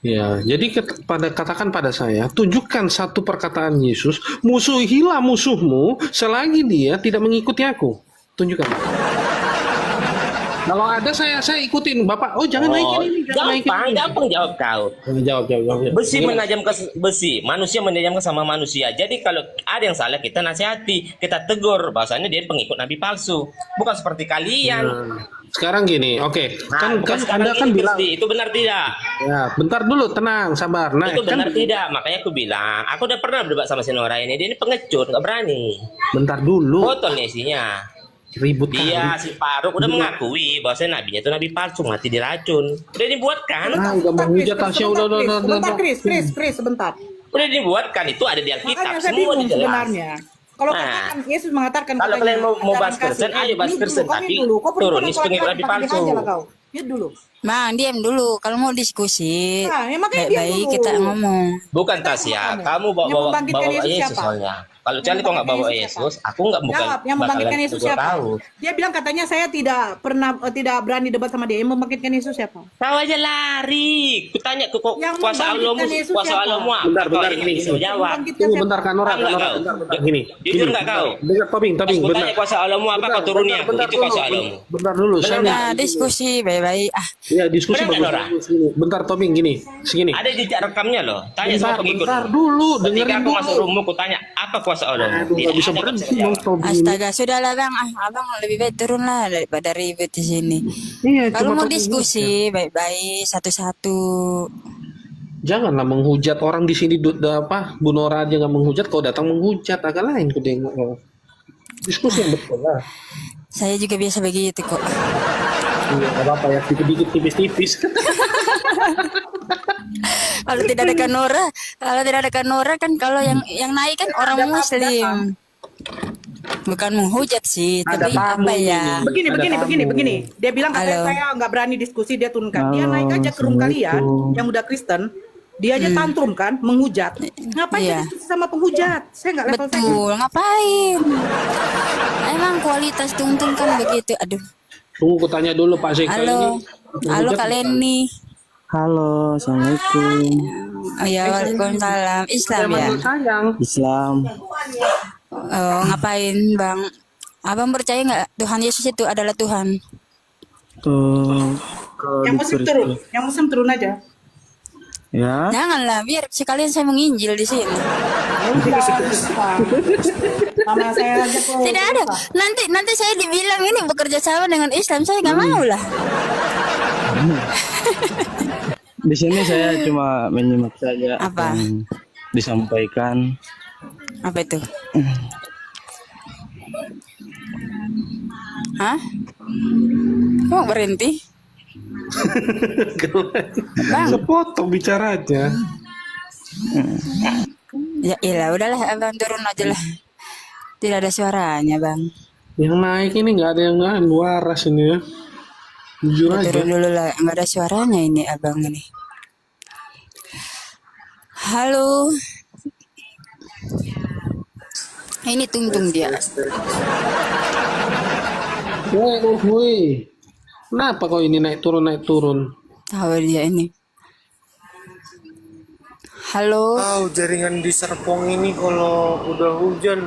Speaker 4: Ya, jadi katakan pada saya, tunjukkan satu perkataan Yesus, musuhilah musuhmu selagi dia tidak mengikuti aku. Tunjukkan. Kalau ada saya ikutin Bapak. Oh, jangan naikin ini.
Speaker 10: Gampang jawab kau.
Speaker 4: Jawab.
Speaker 10: Besi menajam ke besi, manusia menajam ke sama manusia. Jadi kalau ada yang salah kita nasihati, kita tegur. Bahasanya dia pengikut nabi palsu, bukan seperti kalian.
Speaker 4: Sekarang gini, oke. Kan Anda kan bilang
Speaker 10: itu benar tidak?
Speaker 4: Ya, bentar dulu, tenang, sabar. Nah,
Speaker 10: itu benar tidak? Makanya aku bilang, aku udah pernah berdebat sama si Nora ini. Dia ini pengecut, nggak berani.
Speaker 4: Bentar dulu.
Speaker 10: Botol nih isinya.
Speaker 4: Ribut
Speaker 10: dia si Faruk udah mengakui bahwa nabinya itu nabi palsu, mati diracun. Udah dibuatkan.
Speaker 4: Udah menghujat Tasya, udah.
Speaker 1: Sebentar, Chris, sebentar.
Speaker 10: Udah dibuatkan, itu ada di Alkitab, semua di
Speaker 1: sebenarnya. Kalau katakan Yesus mengatakan
Speaker 10: kalau kalian mau bahas Kristen, ayo bahas Kristen, tapi turun pengikut nabi palsu.
Speaker 1: Lihat dulu.
Speaker 2: Bang, diam dulu. Kalau mau diskusi, baik-baik kita ngomong.
Speaker 10: Bukan Tasya, kamu bawa Yesus soalnya. Kalau kau nggak bawa Yesus, aku nggak
Speaker 1: yang membangkitkan Yesus siapa? Dia bilang katanya saya tidak berani debat sama dia. Yang membangkitkan Yesus siapa?
Speaker 10: Tahu aja lari. Kutanya ke kuasa Allahmu.
Speaker 4: Bentar gini.
Speaker 10: Jawab.
Speaker 4: Bentar kan Nora. Gini.
Speaker 10: Jujur nggak kau?
Speaker 4: Tobing.
Speaker 10: Kutanya kuasa Allahmu apa kau turunnya? Itu kuasa Allahmu.
Speaker 4: Bentar dulu.
Speaker 2: Nah, diskusi baik-baik.
Speaker 4: Ya diskusi
Speaker 10: Benar nggak, Nora?
Speaker 4: bagus. Bentar Toming gini, segini.
Speaker 10: Ada jejak rekamnya loh. Tanya
Speaker 4: Bentar,
Speaker 10: sama pengikut.
Speaker 4: bentar dulu,
Speaker 10: Ketika
Speaker 4: dengerin
Speaker 10: aku
Speaker 4: dulu.
Speaker 10: masuk rumahmu, aku tanya apa kuasa Allah.
Speaker 4: Aduh, nggak bisa berhenti Bang Toming.
Speaker 2: Astaga, sudahlah bang, abang lebih baik turun lah daripada ribet di sini.
Speaker 4: Iya,
Speaker 2: Kalau
Speaker 4: cuma
Speaker 2: mau
Speaker 4: Toming
Speaker 2: diskusi baik-baik satu-satu.
Speaker 4: janganlah menghujat orang di sini. Bu Nora aja nggak menghujat, kau datang menghujat, agak lain ku tengok kau. Diskusi yang betul lah.
Speaker 2: Saya juga biasa begitu kok.
Speaker 4: Iya, nggak apa-apa ya, dikit-dikit tipis-tipis.
Speaker 2: Kalau tidak ada Kanora kan kalau yang naik kan orang Muslim. Bukan menghujat sih,
Speaker 4: Ada
Speaker 2: tapi
Speaker 4: tamu
Speaker 2: apa ya?
Speaker 1: Begini. Dia bilang katanya
Speaker 2: Halo.
Speaker 1: saya nggak berani diskusi, dia turunkan. Dia naik aja ke room kalian yang udah Kristen. Dia aja tantrum kan, menghujat. Ngapain
Speaker 2: Iya.
Speaker 1: diskusi sama penghujat? Saya nggak level saya.
Speaker 2: Betul, ngapain? Emang kualitas tungtung kan begitu. Aduh.
Speaker 4: Tunggu, ku tanya dulu Pak Zeka
Speaker 2: Halo.
Speaker 4: ini.
Speaker 2: Halo Kak Leni.
Speaker 11: Halo, assalamualaikum.
Speaker 2: Oh ya, waalaikumsalam. Islam ya?
Speaker 4: Sayang.
Speaker 11: Islam.
Speaker 2: Oh, ngapain Bang? Abang percaya nggak Tuhan Yesus itu adalah Tuhan?
Speaker 1: Yang Muslim turun, yang Muslim turun aja.
Speaker 11: Ya.
Speaker 2: Janganlah, biar sekalian saya menginjil di sini.
Speaker 1: Sama saya aja kok.
Speaker 2: Tidak ada. Nanti saya dibilang ini bekerja sama dengan Islam. Saya nggak mau lah.
Speaker 11: Di sini saya cuma menyimak saja
Speaker 2: Apa?
Speaker 11: yang disampaikan.
Speaker 2: Apa itu? Hah? Kok berhenti? Bang.
Speaker 4: Sepotong bicara aja.
Speaker 2: Ya iyalah, udahlah abang turun aja lah. Tidak ada suaranya bang.
Speaker 4: Yang naik ini nggak ada yang waras ini ya. Jujur aja.
Speaker 2: Turun dulu lah, nggak ada suaranya ini abang ini. Halo. Ini tungtung dia.
Speaker 4: Woi. Kenapa kau ini naik turun?
Speaker 2: Tahu dia ini. Halo.
Speaker 12: Jaringan di Serpong ini kalau udah hujan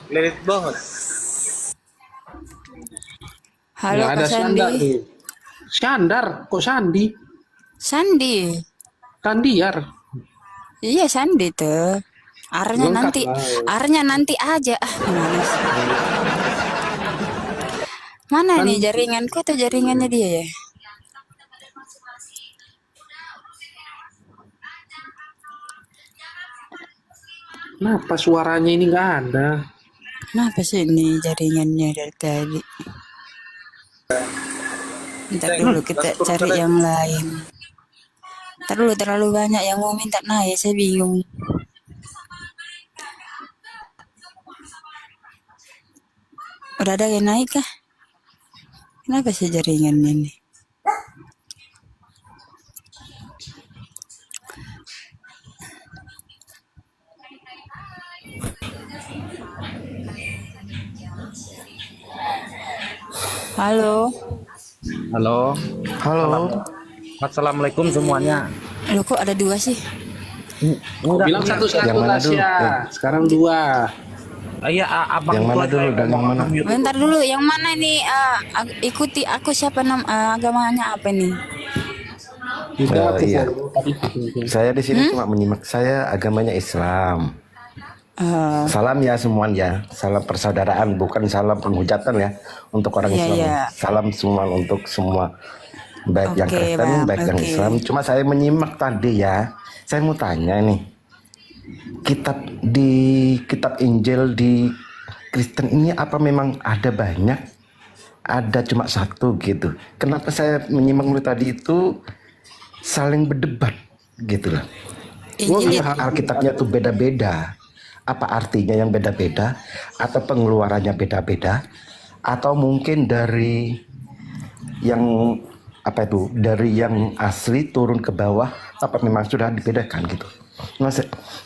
Speaker 12: lelet banget.
Speaker 2: Halo
Speaker 4: Nggak ada
Speaker 2: Kak Sandi.
Speaker 4: Syandar, kok Sandi?
Speaker 2: Sandi.
Speaker 4: Sandiar.
Speaker 2: Iya Sandi tuh. Arnya
Speaker 4: Lengkap
Speaker 2: nanti,
Speaker 4: lah.
Speaker 2: arnya nanti aja. Gimana sih? Mana nih jaringanku atau jaringannya dia ya?
Speaker 4: Kenapa suaranya ini nggak ada?
Speaker 2: Kenapa sih ini jaringannya dari tadi? Ntar dulu kita cari yang lain. Ntar dulu terlalu banyak yang mau minta naik, saya bingung. Udah ada yang naik kah? Kenapa sih jaringannya ini? Halo.
Speaker 11: Halo. Assalamualaikum semuanya.
Speaker 2: Loh kok ada dua sih?
Speaker 4: Kau bilang satu-satu Tasya. Sekarang dua.
Speaker 11: Iya, abang yang mana dulu dan yang mana?
Speaker 2: Bentar dulu, yang mana nih? Ikuti aku siapa agamanya apa nih?
Speaker 3: Iya. Saya di sini cuma menyimak. Saya agamanya Islam. Salam ya semuanya. Salam persaudaraan, bukan salam penghujatan ya untuk orang Islam.
Speaker 2: Iya.
Speaker 3: Salam semua untuk semua, baik yang
Speaker 2: Oke,
Speaker 3: Kristen,
Speaker 2: Bang.
Speaker 3: baik yang
Speaker 2: Oke.
Speaker 3: Islam. Cuma saya menyimak tadi ya. Saya mau tanya nih. Kitab Injil di Kristen ini apa memang ada banyak? Ada cuma satu gitu. Kenapa saya menyimak mulai tadi itu saling berdebat gitu loh.
Speaker 2: Injil
Speaker 3: Alkitabnya tuh beda-beda. Apa artinya yang beda-beda? Atau pengeluarannya beda-beda? Atau mungkin dari yang dari yang asli turun ke bawah, apa memang sudah dibedakan gitu?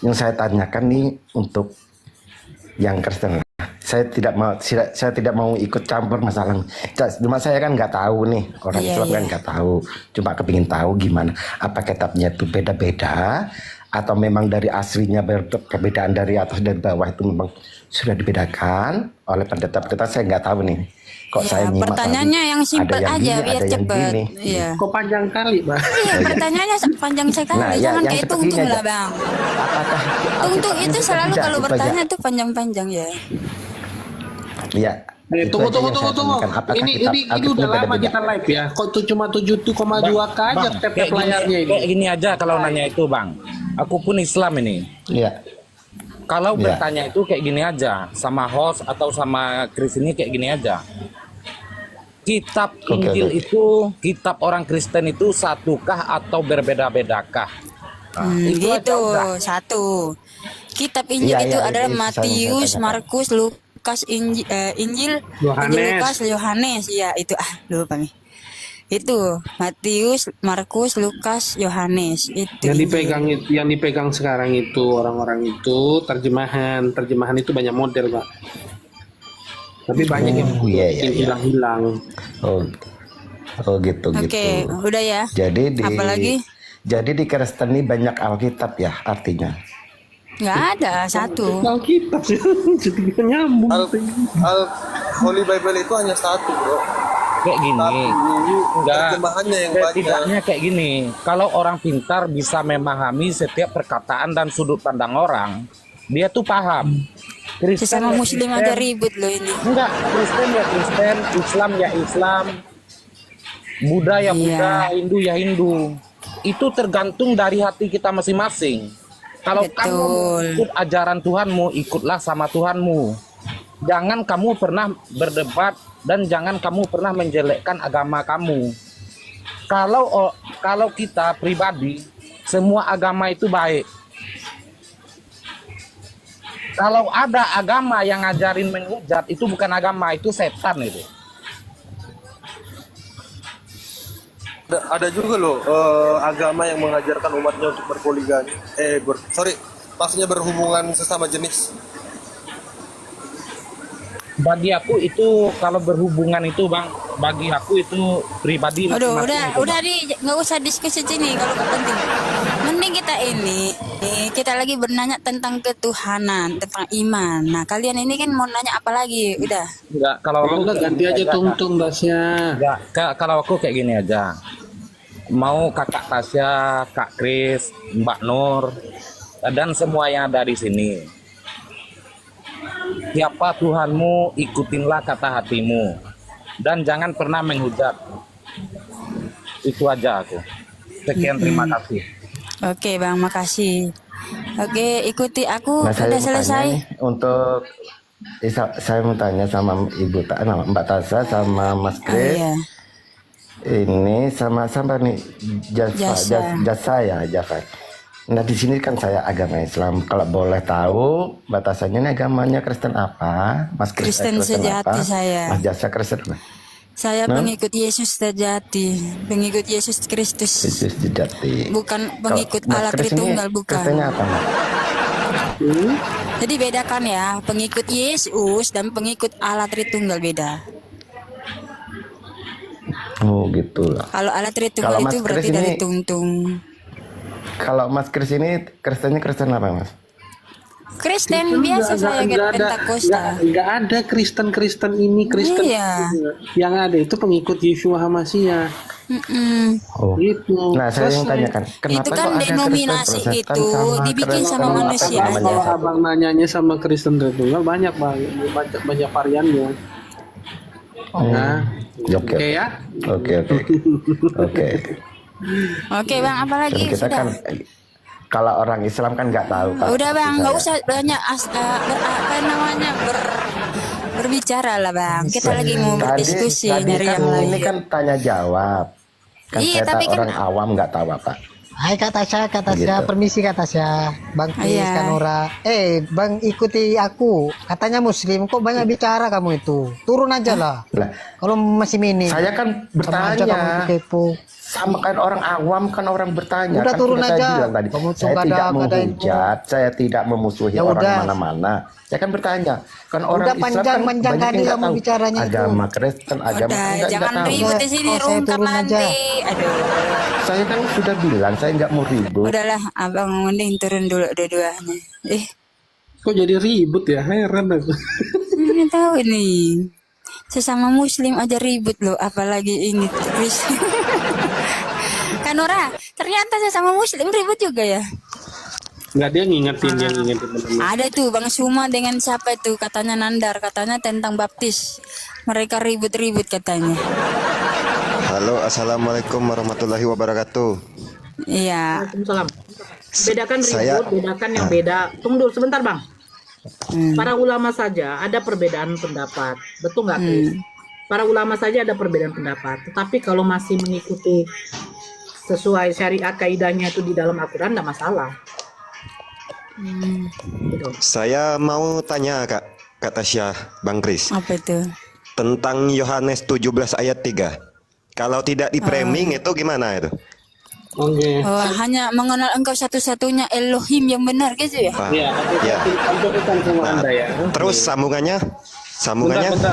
Speaker 3: Yang saya tanyakan nih untuk yang Kristen. Saya tidak mau ikut campur masalah. Cuma saya kan nggak tahu nih, orang Islam kan nggak tahu. Cuma kepingin tahu gimana. Apa kitabnya itu beda-beda? atau memang dari aslinya perbedaan dari atas dan bawah itu memang sudah dibedakan oleh pendeta-pendeta, saya nggak tahu nih. Kok saya
Speaker 2: Ya,
Speaker 3: nyimak
Speaker 2: pertanyaannya
Speaker 3: tadi,
Speaker 2: yang simpel
Speaker 3: ada yang
Speaker 2: aja
Speaker 3: gini,
Speaker 2: biar
Speaker 3: ada yang
Speaker 2: cepet.
Speaker 3: gini.
Speaker 2: Iya.
Speaker 4: Kok panjang kali, Bang?
Speaker 2: Iya, pertanyaannya panjang sekali.
Speaker 3: Nah, ya,
Speaker 2: Jangan
Speaker 3: yang
Speaker 2: kayak
Speaker 3: seperti
Speaker 2: tungtung
Speaker 3: ini
Speaker 2: lah,
Speaker 3: aja.
Speaker 2: Bang.
Speaker 3: Apakah
Speaker 2: Tungtung
Speaker 3: Alkitab
Speaker 2: itu
Speaker 3: juga
Speaker 2: selalu
Speaker 3: tidak
Speaker 2: kalau
Speaker 3: gitu aja?
Speaker 2: bertanya tuh panjang-panjang ya.
Speaker 3: Iya. Itu
Speaker 4: Tunggu,
Speaker 3: aja
Speaker 4: tunggu,
Speaker 3: yang
Speaker 4: tunggu,
Speaker 3: saya
Speaker 4: tunggu.
Speaker 3: tanyakan. Apakah
Speaker 4: Ini
Speaker 3: Alkitab
Speaker 4: udah lama
Speaker 3: beda-beda?
Speaker 4: kita live ya. Kok tuh cuma 7,2K aja tap
Speaker 13: kayak
Speaker 4: layarnya ini.
Speaker 13: kayak gini aja kalau nanya itu bang. Aku pun Islam ini.
Speaker 3: Iya.
Speaker 13: Kalau
Speaker 3: Iya.
Speaker 13: bertanya itu kayak gini aja sama host atau sama Chris ini kayak gini aja. Kitab
Speaker 3: Oke,
Speaker 13: Injil
Speaker 3: oke.
Speaker 13: itu, kitab orang Kristen itu satukah atau berbeda-bedakah? Nah, itu aja
Speaker 2: Gitu,
Speaker 13: udah.
Speaker 2: satu. Kitab Injil
Speaker 3: Iya,
Speaker 2: itu
Speaker 3: iya,
Speaker 2: adalah
Speaker 3: itu saya
Speaker 2: Matius,
Speaker 3: tanyakan.
Speaker 2: Markus, Lukas, Injil,
Speaker 4: Yohanes.
Speaker 2: Injil Lukas, Yohanes. Ya, itu lupa nih. Itu Matius, Markus, Lukas, Yohanes. Itu
Speaker 4: Yang
Speaker 2: Injil.
Speaker 4: dipegang sekarang itu orang-orang itu terjemahan itu banyak model, Pak. Tapi banyak yang
Speaker 3: Oh, iya, iya, iya.
Speaker 4: hilang-hilang.
Speaker 3: Oh, oh gitu
Speaker 2: Oke,
Speaker 3: gitu.
Speaker 2: udah ya.
Speaker 3: Jadi
Speaker 2: Apalagi?
Speaker 3: Jadi di Kristen ini banyak Alkitab ya artinya.
Speaker 2: Nggak ada satu.
Speaker 4: Alkitab sih, jadi nggak nyambung.
Speaker 12: Holy Bible itu hanya satu, bro.
Speaker 13: Kayak gini. Enggak.
Speaker 12: Terjemahannya yang banyak.
Speaker 13: Setidaknya kayak gini. Kalau orang pintar bisa memahami setiap perkataan dan sudut pandang orang, dia tuh paham. Kristen
Speaker 2: Sesama
Speaker 13: ya
Speaker 2: Muslim
Speaker 13: Kristen.
Speaker 2: aja ribut loh ini.
Speaker 13: Enggak, Kristen ya Kristen, Islam ya Islam, Buddha ya Buddha, Hindu ya Hindu. Itu tergantung dari hati kita masing-masing. Kalau kamu
Speaker 2: Betul.
Speaker 13: ikut ajaran Tuhanmu, ikutlah sama Tuhanmu. Jangan kamu pernah berdebat dan jangan kamu pernah menjelekkan agama kamu. Kalau kita pribadi, semua agama itu baik. Kalau ada agama yang ngajarin menghujat, itu bukan agama, itu setan itu.
Speaker 12: Ada juga loh agama yang mengajarkan umatnya untuk berpoligami. Maksudnya berhubungan sesama jenis.
Speaker 13: Bagi aku itu kalau berhubungan itu bang, bagi aku itu pribadi.
Speaker 2: Aduh,
Speaker 13: masing-masing itu,
Speaker 2: udah
Speaker 13: Bang.
Speaker 2: di nggak usah diskusi sini kalau nggak penting. Mending kita lagi bernanya tentang ketuhanan, tentang iman. Nah, kalian ini kan mau nanya apa lagi? Udah.
Speaker 13: Enggak, kalau
Speaker 4: Kalau enggak ganti aja tungtung dasnya.
Speaker 13: Enggak, kalau aku kayak gini aja. Mau kakak Tasya, Kak Kris, Mbak Nur, dan semua yang ada di sini. Siapa Tuhanmu, ikutinlah kata hatimu. Dan jangan pernah menghujat. Itu aja aku. Sekian, terima kasih.
Speaker 2: Oke, Bang, makasih. Oke, ikuti aku.
Speaker 3: Nah, saya
Speaker 2: Udah
Speaker 3: mau
Speaker 2: selesai.
Speaker 3: tanya nih, untuk saya mau tanya sama Mbak Tasya sama Mas
Speaker 2: Oh,
Speaker 3: Kris.
Speaker 2: iya.
Speaker 3: Ini sama-sama nih
Speaker 2: Jasa.
Speaker 3: jasa ya Jafar. Nah di sini kan saya agama Islam. Kalau boleh tahu batasannya ini agamanya Kristen apa? Mas Kris
Speaker 2: Kristen sejati
Speaker 3: apa?
Speaker 2: saya.
Speaker 3: Mas Jasa Kristen apa?
Speaker 2: Saya
Speaker 3: Nah?
Speaker 2: pengikut Yesus sejati, pengikut Yesus Kristus.
Speaker 3: Yesus sejati.
Speaker 2: Bukan pengikut
Speaker 3: Kalau Mas
Speaker 2: Allah
Speaker 3: Kris ini
Speaker 2: Tritunggal, bukan.
Speaker 3: Kristennya apa? Mas?
Speaker 2: Jadi bedakan ya, pengikut Yesus dan pengikut Allah Tritunggal beda.
Speaker 3: Oh gitu lah.
Speaker 2: Kalau Allah Tritunggal
Speaker 3: Kalau Mas
Speaker 2: itu berarti
Speaker 3: Kris
Speaker 2: dari
Speaker 3: ini-
Speaker 2: tungtung.
Speaker 3: Kalau Mas Kris ini Kristennya Kristen apa Mas?
Speaker 2: Kristen biasa saya Pentakosta.
Speaker 4: Enggak ada Kristen ini Kristen.
Speaker 2: Iya.
Speaker 4: Yang ada itu pengikut Yeshua HaMashiach.
Speaker 3: Oh.
Speaker 4: Itu.
Speaker 3: Nah saya yang tanyakan kenapa
Speaker 2: Itu kan
Speaker 3: kok ada Kristen
Speaker 2: denominasi
Speaker 3: Protestan
Speaker 2: itu
Speaker 3: sama
Speaker 2: dibikin
Speaker 3: Kristen
Speaker 2: sama
Speaker 3: apa
Speaker 2: manusia
Speaker 3: namanya?
Speaker 4: Kalau abang nanyanya sama Kristen Tritunggal banyak banyak variannya. Nah,
Speaker 3: Oke
Speaker 4: oke ya.
Speaker 3: oke.
Speaker 2: Oke Bang, apa
Speaker 3: Dan
Speaker 2: lagi?
Speaker 3: kita
Speaker 2: Sudah.
Speaker 3: kan kalau orang Islam kan nggak tahu Pak.
Speaker 2: Udah Bang, nggak
Speaker 3: Saya-
Speaker 2: usah banyak berbicara lah Bang. Kita lagi mau berdiskusi
Speaker 3: tadi
Speaker 2: nyari
Speaker 3: kan
Speaker 2: yang lain.
Speaker 3: ini kan tanya jawab. Kan
Speaker 2: Iya,
Speaker 3: saya
Speaker 2: tapi kan-
Speaker 3: orang awam nggak tahu apa.
Speaker 14: Hai Kak Tasya,
Speaker 3: Begitu.
Speaker 14: permisi Kak Tasya. Bang Kris,
Speaker 2: Iya.
Speaker 14: Kak Nora. Bang ikuti aku. Katanya Muslim, kok banyak bicara kamu itu. Turun aja lah.
Speaker 3: Lah,
Speaker 14: Kalau masih minim.
Speaker 3: saya kan
Speaker 14: Sama aja kamu
Speaker 3: bertanya.
Speaker 14: kepo.
Speaker 3: sama kan orang awam, kan orang bertanya.
Speaker 14: Udah
Speaker 3: Kan
Speaker 14: turun
Speaker 3: sudah saya
Speaker 14: aja.
Speaker 3: bilang tadi,
Speaker 14: Kamu tuh
Speaker 3: saya
Speaker 14: gak
Speaker 3: tidak
Speaker 14: ada info.
Speaker 3: menghujat, saya tidak memusuhi
Speaker 14: Ya
Speaker 3: orang
Speaker 14: udah.
Speaker 3: mana-mana. Saya kan bertanya, kan orang
Speaker 14: Udah
Speaker 3: Islam kan
Speaker 14: panjang-panjang
Speaker 3: banyak
Speaker 14: kali
Speaker 3: yang nggak
Speaker 14: kamu
Speaker 3: tahu.
Speaker 14: bicaranya itu.
Speaker 3: Agama Kristen, agama
Speaker 2: Udah,
Speaker 3: enggak
Speaker 2: jangan
Speaker 3: tahu.
Speaker 2: ribut di sini,
Speaker 14: Oh, saya
Speaker 2: rungkat
Speaker 14: turun aja.
Speaker 2: nanti. Aduh.
Speaker 3: Saya kan sudah bilang, saya nggak mau ribut.
Speaker 2: Udahlah, abang mending turun dulu dua-duanya.
Speaker 4: Kok jadi ribut ya? Heran aku.
Speaker 2: Ini tahu nih. Sesama muslim aja ribut loh, apalagi ini Chris. Kanora, ternyata sesama muslim ribut juga ya.
Speaker 4: Nggak, dia ngingetin teman-teman.
Speaker 2: Ada tuh Bang Suma dengan siapa itu, katanya Nandar, katanya tentang baptis. Mereka ribut-ribut katanya.
Speaker 15: Halo, assalamualaikum warahmatullahi wabarakatuh.
Speaker 2: Iya.
Speaker 1: Waalaikumsalam. Bedakan
Speaker 15: Saya-
Speaker 1: ribut, bedakan yang beda. Tunggu dulu sebentar, Bang. Para ulama saja ada perbedaan pendapat. Betul nggak, Chris? Para ulama saja ada perbedaan pendapat. Tetapi kalau masih mengikuti sesuai syariat kaidahnya itu di dalam Al-Quran, nggak masalah. Gitu.
Speaker 15: Saya mau tanya Kak Tasya, Bang Kris,
Speaker 2: Apa itu?
Speaker 15: tentang Yohanes 17 ayat 3. Kalau tidak di framing itu gimana itu?
Speaker 4: Oke.
Speaker 2: Oh, hanya mengenal engkau satu-satunya Elohim yang benar gitu ya?
Speaker 15: Pak.
Speaker 4: Iya,
Speaker 15: Ya.
Speaker 4: tunjukkan sama Anda ya.
Speaker 15: Terus sambungannya?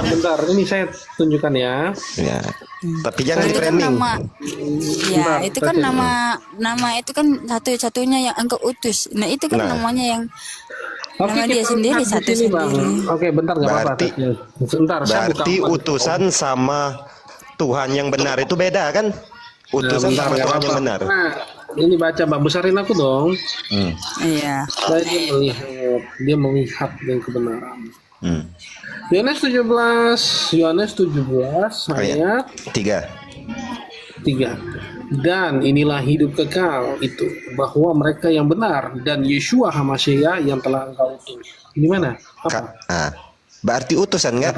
Speaker 4: Bentar. Ini saya tunjukkan ya.
Speaker 15: Ya. Tapi jangan di
Speaker 2: Itu kan
Speaker 15: framing.
Speaker 2: nama, ya
Speaker 4: Bentar,
Speaker 2: itu kan
Speaker 4: berarti-
Speaker 2: nama itu kan satu-satunya yang engkau utus. Nah itu kan
Speaker 15: Nah.
Speaker 2: namanya yang
Speaker 4: Oke,
Speaker 2: nama dia
Speaker 4: kita
Speaker 2: sendiri
Speaker 4: lihat di
Speaker 2: satu
Speaker 4: sini, Bang.
Speaker 2: sendiri.
Speaker 4: Oke, bentar nggak apa-apa.
Speaker 15: Berarti-
Speaker 4: Sebentar, saya buka.
Speaker 15: Berarti utusan sama Tuhan yang benar itu beda kan? Utusan
Speaker 4: Bentar,
Speaker 15: sama
Speaker 4: nggak
Speaker 15: Tuhan yang
Speaker 4: apa-apa.
Speaker 15: benar.
Speaker 4: Nah, ini baca, Bang. Besarin aku dong.
Speaker 2: Iya.
Speaker 4: Saya dia melihat yang kebenaran.
Speaker 15: Hmm.
Speaker 4: Yohanes 17 ayat
Speaker 15: 3.
Speaker 4: 3. Dan inilah hidup kekal itu, bahwa mereka yang benar dan Yeshua HaMashiach yang telah engkau utus. Ini mana? Apa?
Speaker 15: Berarti utusan nggak?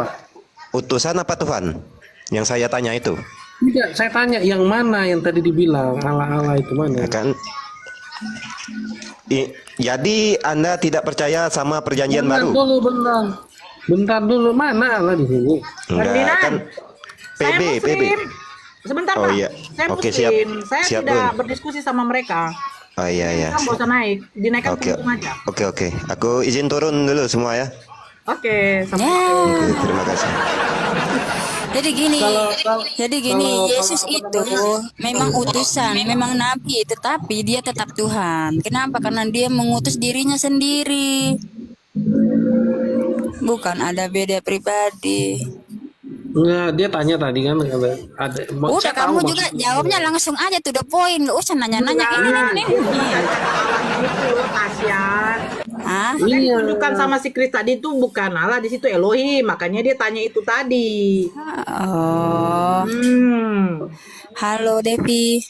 Speaker 15: Utusan apa Tuhan? Yang saya tanya itu.
Speaker 4: Tidak, saya tanya yang mana yang tadi dibilang Allah itu mana?
Speaker 15: Kan jadi Anda tidak percaya sama perjanjian baru?
Speaker 4: Bentar dulu, mana Allah di sini?
Speaker 15: Enggak, kan
Speaker 1: Saya
Speaker 15: PB.
Speaker 1: Muslim. Sebentar,
Speaker 15: Oh
Speaker 1: Bang.
Speaker 15: iya.
Speaker 1: Saya
Speaker 15: Oke,
Speaker 1: Muslim. Saya
Speaker 15: siap,
Speaker 1: tidak
Speaker 15: Bun.
Speaker 1: berdiskusi sama mereka.
Speaker 15: Oh iya.
Speaker 1: Kamu nggak usah naik, dinaikkan
Speaker 15: Oke.
Speaker 1: punggung aja.
Speaker 15: Oke. Aku izin turun dulu semua ya.
Speaker 1: Oke, sama.
Speaker 15: Oke, terima kasih.
Speaker 2: Jadi gini,
Speaker 4: kalau-
Speaker 2: Yesus itu memang utusan, memang nabi, tetapi dia tetap Tuhan. Kenapa? Karena dia mengutus dirinya sendiri. Bukan ada beda pribadi.
Speaker 4: Nah, dia tanya tadi kan ada.
Speaker 2: Udah
Speaker 4: saya tahu
Speaker 2: kamu juga
Speaker 4: maksudnya.
Speaker 2: jawabnya langsung aja to the point, gak usah nanya-nanya ini.
Speaker 1: Itu loh, Tasya.
Speaker 2: Hah?
Speaker 1: Yang ditunjukkan sama si Kris tadi itu bukan Allah, di situ Elohim, makanya dia tanya itu tadi.
Speaker 2: Oh. Halo Devi.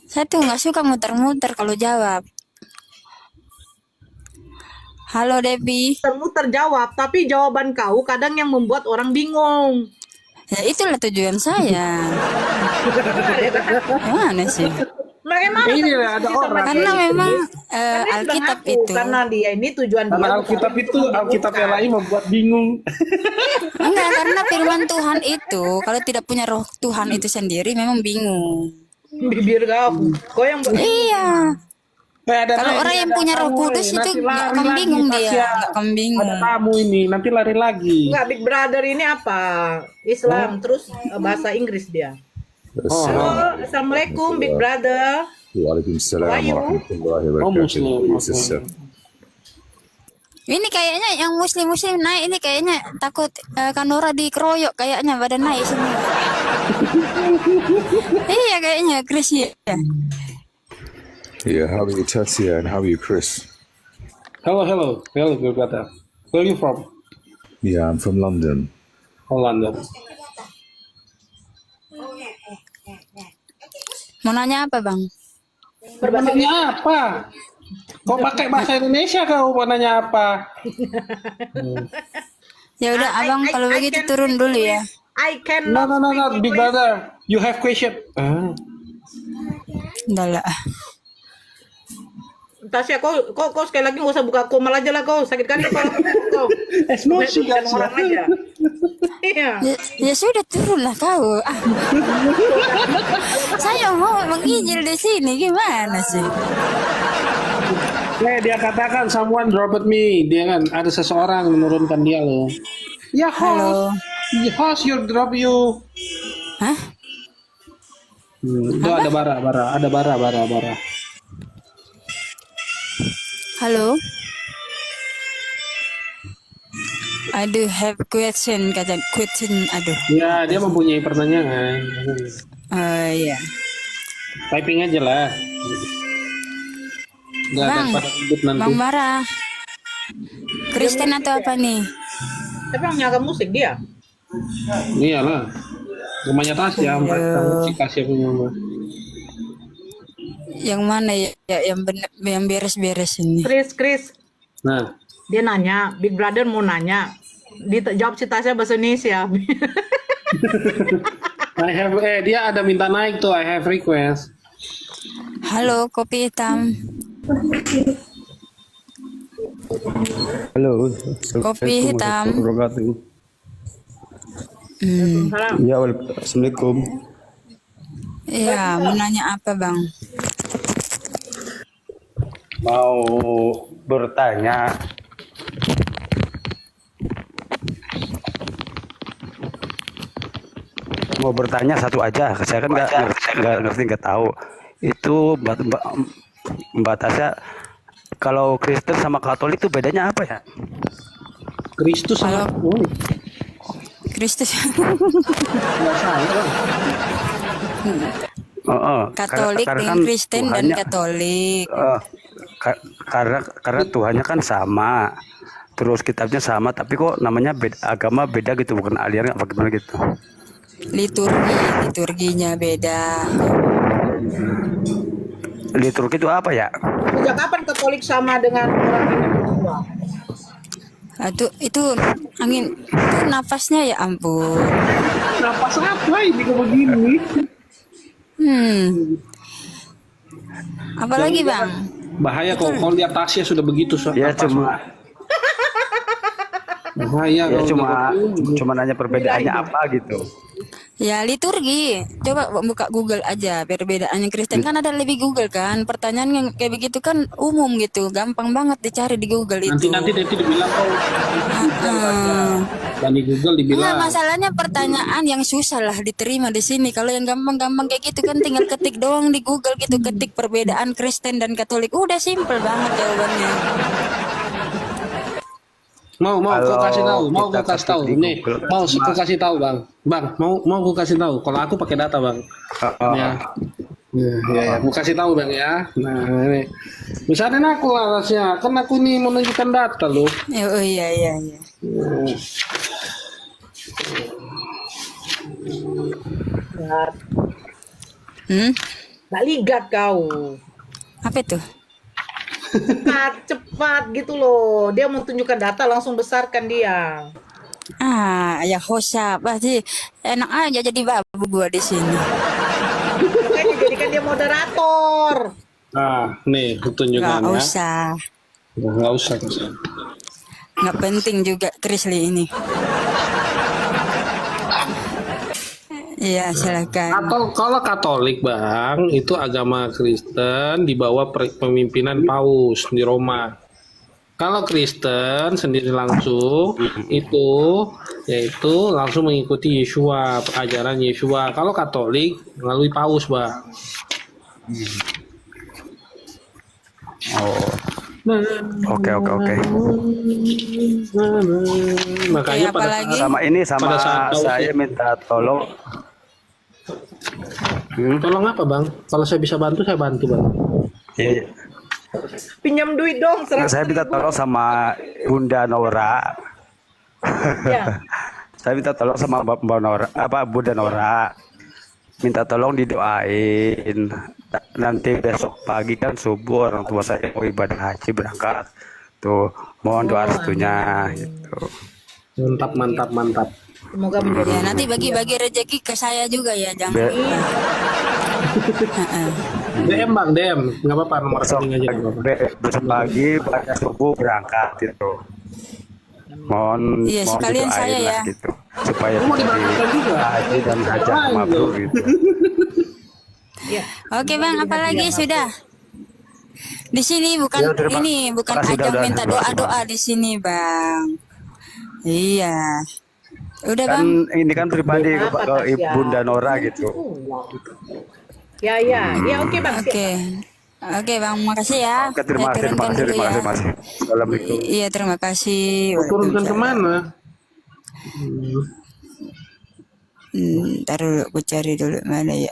Speaker 2: Saya tuh nggak suka muter-muter kalau jawab. Halo Devi.
Speaker 1: Muter jawab, tapi jawaban kau kadang yang membuat orang bingung.
Speaker 2: Ya itulah tujuan saya. Gimana sih?
Speaker 1: Bagaimana?
Speaker 4: Ini ada orang.
Speaker 2: Karena memang
Speaker 1: Kan dia
Speaker 2: Alkitab
Speaker 1: bilang aku,
Speaker 2: itu.
Speaker 1: karena dia ini tujuan dia.
Speaker 4: Karena Alkitab yang lain membuat bingung.
Speaker 2: Enggak, karena firman Tuhan itu kalau tidak punya roh Tuhan itu sendiri memang bingung.
Speaker 1: Bibir kau yang
Speaker 2: Iya. Kalau orang yang punya Roh Kudus itu nggak akan bingung dia, nggak akan bingung.
Speaker 4: Ada tamu ini, nanti lari lagi.
Speaker 1: Enggak, Big Brother ini apa? Islam, terus bahasa Inggris dia. Halo, Assalamualaikum Big Brother.
Speaker 16: Waalaikumsalam
Speaker 1: How are you?
Speaker 16: warahmatullahi
Speaker 4: Oh, Muslim.
Speaker 16: wabarakatuh. Sister.
Speaker 2: Ini kayaknya yang muslim-muslim naik ini kayaknya takut Kanora dikeroyok kayaknya badan naik semua. Iya kayaknya Chris ya.
Speaker 16: Yeah, how are you, Tasya, and how are you, Chris?
Speaker 4: Hello, good brother. Where are you from?
Speaker 16: Yeah, I'm from London.
Speaker 4: Oh, London.
Speaker 2: Mau nanya apa bang?
Speaker 4: Nanya apa? Kau pakai bahasa Indonesia kau mau nanya apa?
Speaker 2: Ya udah abang kalau begitu turun dulu ya.
Speaker 1: I can
Speaker 4: No, Big brother. You have question?
Speaker 2: Udah lah.
Speaker 1: Tasya, kau sekali lagi nggak usah buka komal aja lah kau, sakit kali kepala kau.
Speaker 4: Emosi
Speaker 1: Dan orang aja. Iya.
Speaker 2: Ya sudah turunlah kau. Ah. Saya mau menginjil di sini gimana sih?
Speaker 4: Dia katakan someone dropped me. Dia kan ada seseorang menurunkan dia loh. Ya
Speaker 2: Halo.
Speaker 4: host you drop you.
Speaker 2: Hah?
Speaker 4: Itu ada bara.
Speaker 2: Halo. I do have question, kata question. Aduh.
Speaker 4: Ya, dia mempunyai pertanyaan.
Speaker 2: Iya.
Speaker 4: Typing aja lah. Nggak
Speaker 2: Bang,
Speaker 4: daripada ribut nanti.
Speaker 2: Bang Bara. Kristen atau apa nih?
Speaker 1: Tapi yang nyaga musik dia.
Speaker 4: Iyalah. Rumahnya Tasya, musik Tasya punya mah.
Speaker 2: Yang mana ya yang beres-beres ini?
Speaker 1: Chris.
Speaker 4: Nah,
Speaker 1: Dia nanya, Big Brother mau nanya. Jawab si Tasya bahasa Indonesia.
Speaker 4: dia ada minta naik tuh, I have request.
Speaker 2: Halo, kopi hitam.
Speaker 11: Halo.
Speaker 2: Kopi hitam.
Speaker 11: Ya, Assalamualaikum.
Speaker 2: Iya, mau nanya apa bang?
Speaker 11: Mau bertanya. Mau bertanya satu aja, saya kan nggak tahu. Itu Mbak Tasya, kalau Kristen sama Katolik itu bedanya apa ya?
Speaker 4: Kristus sama
Speaker 2: Kristus. Katolik dengan Kristen dan Katolik.
Speaker 11: Karena Tuhannya kan sama, terus kitabnya sama, tapi kok namanya agama beda gitu, bukan aliran apa gimana gitu.
Speaker 2: Liturginya beda.
Speaker 11: Liturgi itu apa ya?
Speaker 1: Sejak kapan Katolik sama dengan orang Hindu?
Speaker 2: Itu angin, itu nafasnya ya ampun.
Speaker 4: Napas apa ini kok begini?
Speaker 2: Apalagi bang?
Speaker 4: Bahaya kalau lihat Tasya sudah begitu.
Speaker 11: Ya cuma.
Speaker 4: Bahaya
Speaker 11: Ya cuma nanya perbedaannya apa gitu.
Speaker 2: Ya liturgi. Coba buka Google aja perbedaannya Kristen, kan ada lebih Google kan. Pertanyaan yang kayak begitu kan umum gitu, gampang banget dicari di Google itu.
Speaker 4: Nanti dibilang kau. Dan di Google dibilang.
Speaker 2: Nah, masalahnya pertanyaan yang susah lah diterima di sini. Kalau yang gampang-gampang kayak gitu kan tinggal ketik doang di Google gitu, ketik perbedaan Kristen dan Katolik. Udah simple banget jawabannya.
Speaker 4: Mau kau kasih tahu nih, mau kau kasih tahu bang, mau kau kasih tahu. Kalau aku pakai data bang, ya, mau kasih tahu bang ya. Nah ini, misalnya aku lah rasanya, kan aku nih menunjukkan data loh.
Speaker 2: Oh iya.
Speaker 1: Nggak ligat kau.
Speaker 2: Apa itu?
Speaker 1: Cepat gitu loh. Dia mau tunjukkan data langsung besarkan dia.
Speaker 2: Ya hosa pasti enak aja jadi babu gua di sini.
Speaker 1: Makanya jadikan dia moderator.
Speaker 4: Nah, nih tunjukkannya.
Speaker 2: Nggak usah. Nggak penting juga Krisli ini. Iya, silakan.
Speaker 4: Atau kalau Katolik bang, itu agama Kristen di bawah pemimpinan Paus di Roma. Kalau Kristen sendiri langsung itu yaitu langsung mengikuti Yesua, ajaran Yesua. Kalau Katolik melalui Paus bang.
Speaker 11: Oke.
Speaker 4: Makanya
Speaker 11: sama saya minta tolong.
Speaker 4: Tolong apa bang? Kalau saya bisa bantu, saya bantu bang.
Speaker 11: Iya.
Speaker 1: Pinjam duit dong.
Speaker 11: Saya minta tolong sama Bunda Nora.
Speaker 1: Ya.
Speaker 11: Saya minta tolong sama Bunda Nora. Minta tolong didoain. Nanti besok pagi kan subuh orang tua saya mau ibadah haji berangkat. Tuh, mohon doa restunya gitu.
Speaker 4: Mantap.
Speaker 1: Semoga menjadi.
Speaker 2: Ya, nanti bagi-bagi rezeki ke saya juga ya, jangan.
Speaker 4: DM bang, nggak apa-apa nomor rekening aja.
Speaker 11: Besok pagi pada subuh berangkat itu. mohon
Speaker 2: Iya,
Speaker 11: mohon
Speaker 2: sekalian
Speaker 11: didoain
Speaker 2: saya
Speaker 11: lah
Speaker 2: ya.
Speaker 11: gitu supaya
Speaker 4: Mau
Speaker 11: jadi
Speaker 4: diberangkatkan juga.
Speaker 11: haji dan hajah
Speaker 4: Ngapain
Speaker 11: mabrur
Speaker 4: tuh?
Speaker 11: gitu.
Speaker 1: Ya.
Speaker 2: Oke Bang, apalagi sudah. Di sini bukan
Speaker 11: Ya, terima
Speaker 2: bukan
Speaker 11: kasih,
Speaker 2: ajang
Speaker 11: udah,
Speaker 2: minta
Speaker 11: terima kasih,
Speaker 2: doa-doa di sini, Bang. Iya. Udah,
Speaker 11: Kan
Speaker 2: Bang.
Speaker 11: ini kan pribadi ke,
Speaker 1: Apa,
Speaker 11: ke
Speaker 1: Tasya?
Speaker 11: Bunda Nora gitu.
Speaker 1: Ya, ya oke Bang. Siap.
Speaker 2: Oke. Oke, Bang, makasih ya.
Speaker 11: Oke,
Speaker 2: Saya
Speaker 11: terima kasih,
Speaker 2: turunkan dulu
Speaker 11: terima
Speaker 2: ya.
Speaker 11: kasih, Mas. Assalamualaikum.
Speaker 2: Iya, terima kasih.
Speaker 4: Mau turunkan kemana?
Speaker 2: Ntar dulu, aku cari dulu mana ya.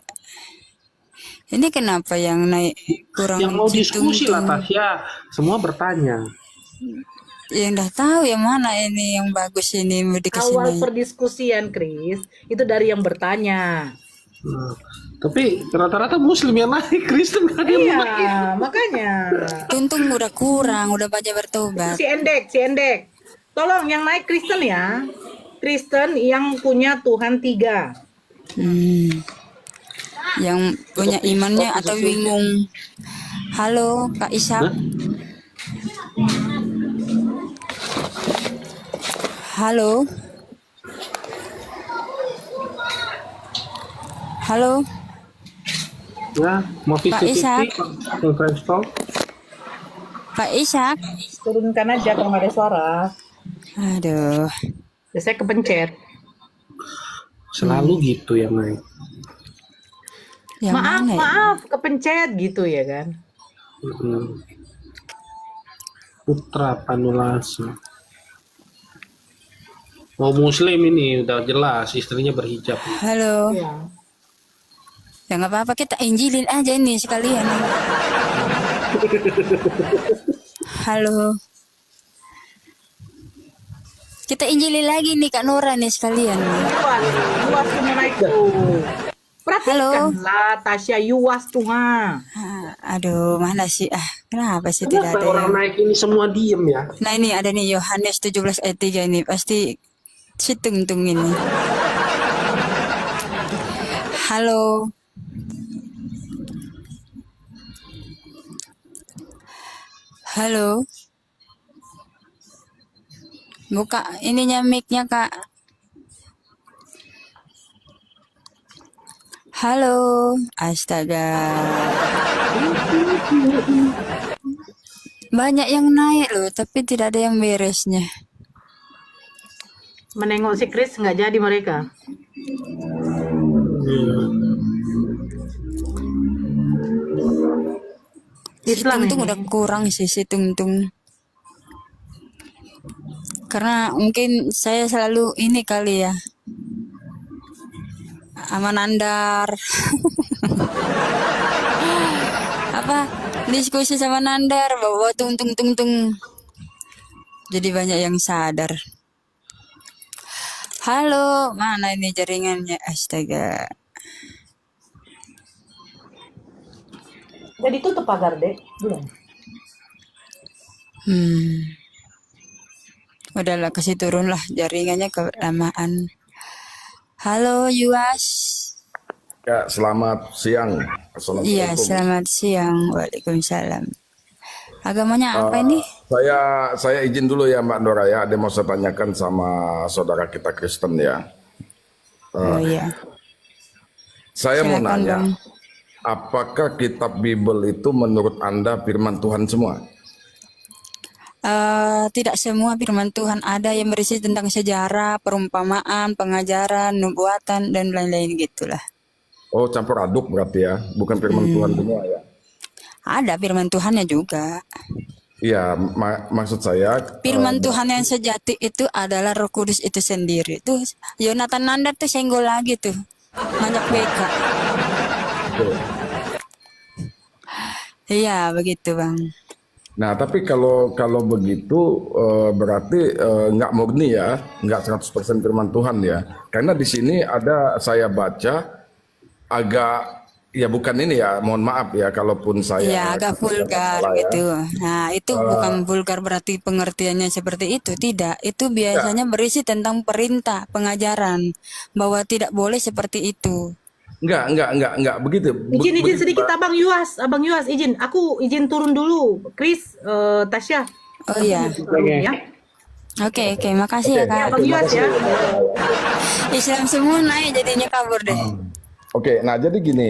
Speaker 2: Ini kenapa yang naik kurang
Speaker 4: Yang mau diskusi lah
Speaker 2: hitung-hitung?
Speaker 4: Tasya. Semua bertanya.
Speaker 2: Yang udah tahu yang mana ini yang bagus ini mau dikasih
Speaker 1: Awal
Speaker 2: naik.
Speaker 1: perdiskusian, Chris, itu dari yang bertanya.
Speaker 4: Nah, tapi rata-rata Muslim yang naik, Kristen gak ada yang naik.
Speaker 1: Iya, makanya.
Speaker 2: Tuntung udah kurang, udah banyak bertobat.
Speaker 1: Si Endek. Tolong yang naik Kristen ya. Kristen yang punya Tuhan 3.
Speaker 2: Yang punya imannya atau bingung. Halo, Kak Ishak. Halo. Halo.
Speaker 4: Ya, mau
Speaker 2: Pak Ishak.
Speaker 4: conference call.
Speaker 2: Pak Ishak.
Speaker 1: Turunkan aja kalau nggak ada suara.
Speaker 2: Aduh.
Speaker 1: Ya, saya kepencet.
Speaker 4: Selalu gitu yang naik.
Speaker 2: Yang mana ya?
Speaker 1: Maaf, kepencet gitu ya kan.
Speaker 4: Putra Panulasa. Mau Muslim ini udah jelas istrinya berhijab.
Speaker 2: Halo.
Speaker 1: Iya.
Speaker 2: Ya nggak apa-apa, kita injilin aja ini sekalian. Halo. Kita injilin lagi nih Kak Nora nih sekalian.
Speaker 1: Yuas Tuhan naik tuh. Perhatikanlah Tasya Yuas Tuhan.
Speaker 2: Aduh, mana sih? Kenapa sih
Speaker 4: Kenapa
Speaker 2: tidak ada
Speaker 4: orang
Speaker 2: yang...
Speaker 4: naik ini semua diem ya?
Speaker 2: Nah ini ada nih Yohanes 17 ayat 3 ini. Pasti si Tungtung ini. Halo. Halo. Buka ininya mic-nya, Kak. Halo. Astaga. Banyak yang naik loh, tapi tidak ada yang beresnya.
Speaker 1: Menengok si Chris nggak jadi mereka.
Speaker 2: Si Tungtung udah kurang sih si Tungtung. Karena mungkin saya selalu ini kali ya. Sama Nandar. Apa? Diskusi sama Nandar bahwa tung. Jadi banyak yang sadar. Halo, mana ini jaringannya? Astaga.
Speaker 1: Jadi tutup pagar deh, belum.
Speaker 2: Udahlah kasih turun lah jaringannya kelamaan. Halo Yuas.
Speaker 17: Ya, selamat siang. Assalamualaikum.
Speaker 2: Iya, selamat siang. Waalaikumsalam. Agamanya apa ini?
Speaker 17: Saya izin dulu ya Mbak Nora ya, ada mau saya tanyakan sama saudara kita Kristen ya.
Speaker 2: Oh iya.
Speaker 17: Saya mau
Speaker 2: Silakan,
Speaker 17: nanya,
Speaker 2: Bang.
Speaker 17: apakah kitab Bible itu menurut Anda firman Tuhan semua?
Speaker 2: Tidak semua firman Tuhan, ada yang berisi tentang sejarah, perumpamaan, pengajaran, nubuatan, dan lain-lain gitulah.
Speaker 17: Oh, campur aduk berarti ya, bukan firman Tuhan semua ya?
Speaker 2: Ada firman Tuhannya juga.
Speaker 17: Iya, maksud saya
Speaker 2: Firman Tuhan yang sejati itu adalah Roh Kudus itu sendiri. Tuh, Yonatan Nandar tuh senggol lagi tuh, ngajak BK. Iya, begitu Bang.
Speaker 17: Nah, tapi kalau begitu berarti nggak murni ya, nggak 100% firman Tuhan ya. Karena di sini ada saya baca agak ya bukan ini ya, mohon maaf ya kalaupun saya
Speaker 2: Ya, agak vulgar
Speaker 17: salah ya.
Speaker 2: gitu. Nah, itu bukan vulgar berarti pengertiannya seperti itu, tidak. Itu biasanya berisi tentang perintah, pengajaran bahwa tidak boleh seperti itu.
Speaker 17: Enggak begitu.
Speaker 1: Izin
Speaker 17: Begitu,
Speaker 1: sedikit
Speaker 17: Pak.
Speaker 1: Abang Yuas, izin. Aku izin turun dulu. Chris, Tasya.
Speaker 2: Oh iya.
Speaker 1: Turun, ya.
Speaker 2: Oke, makasih ya Kak.
Speaker 1: Bang Yos ya.
Speaker 2: Islam semua naik jadinya kabur deh.
Speaker 17: Oke, nah jadi gini.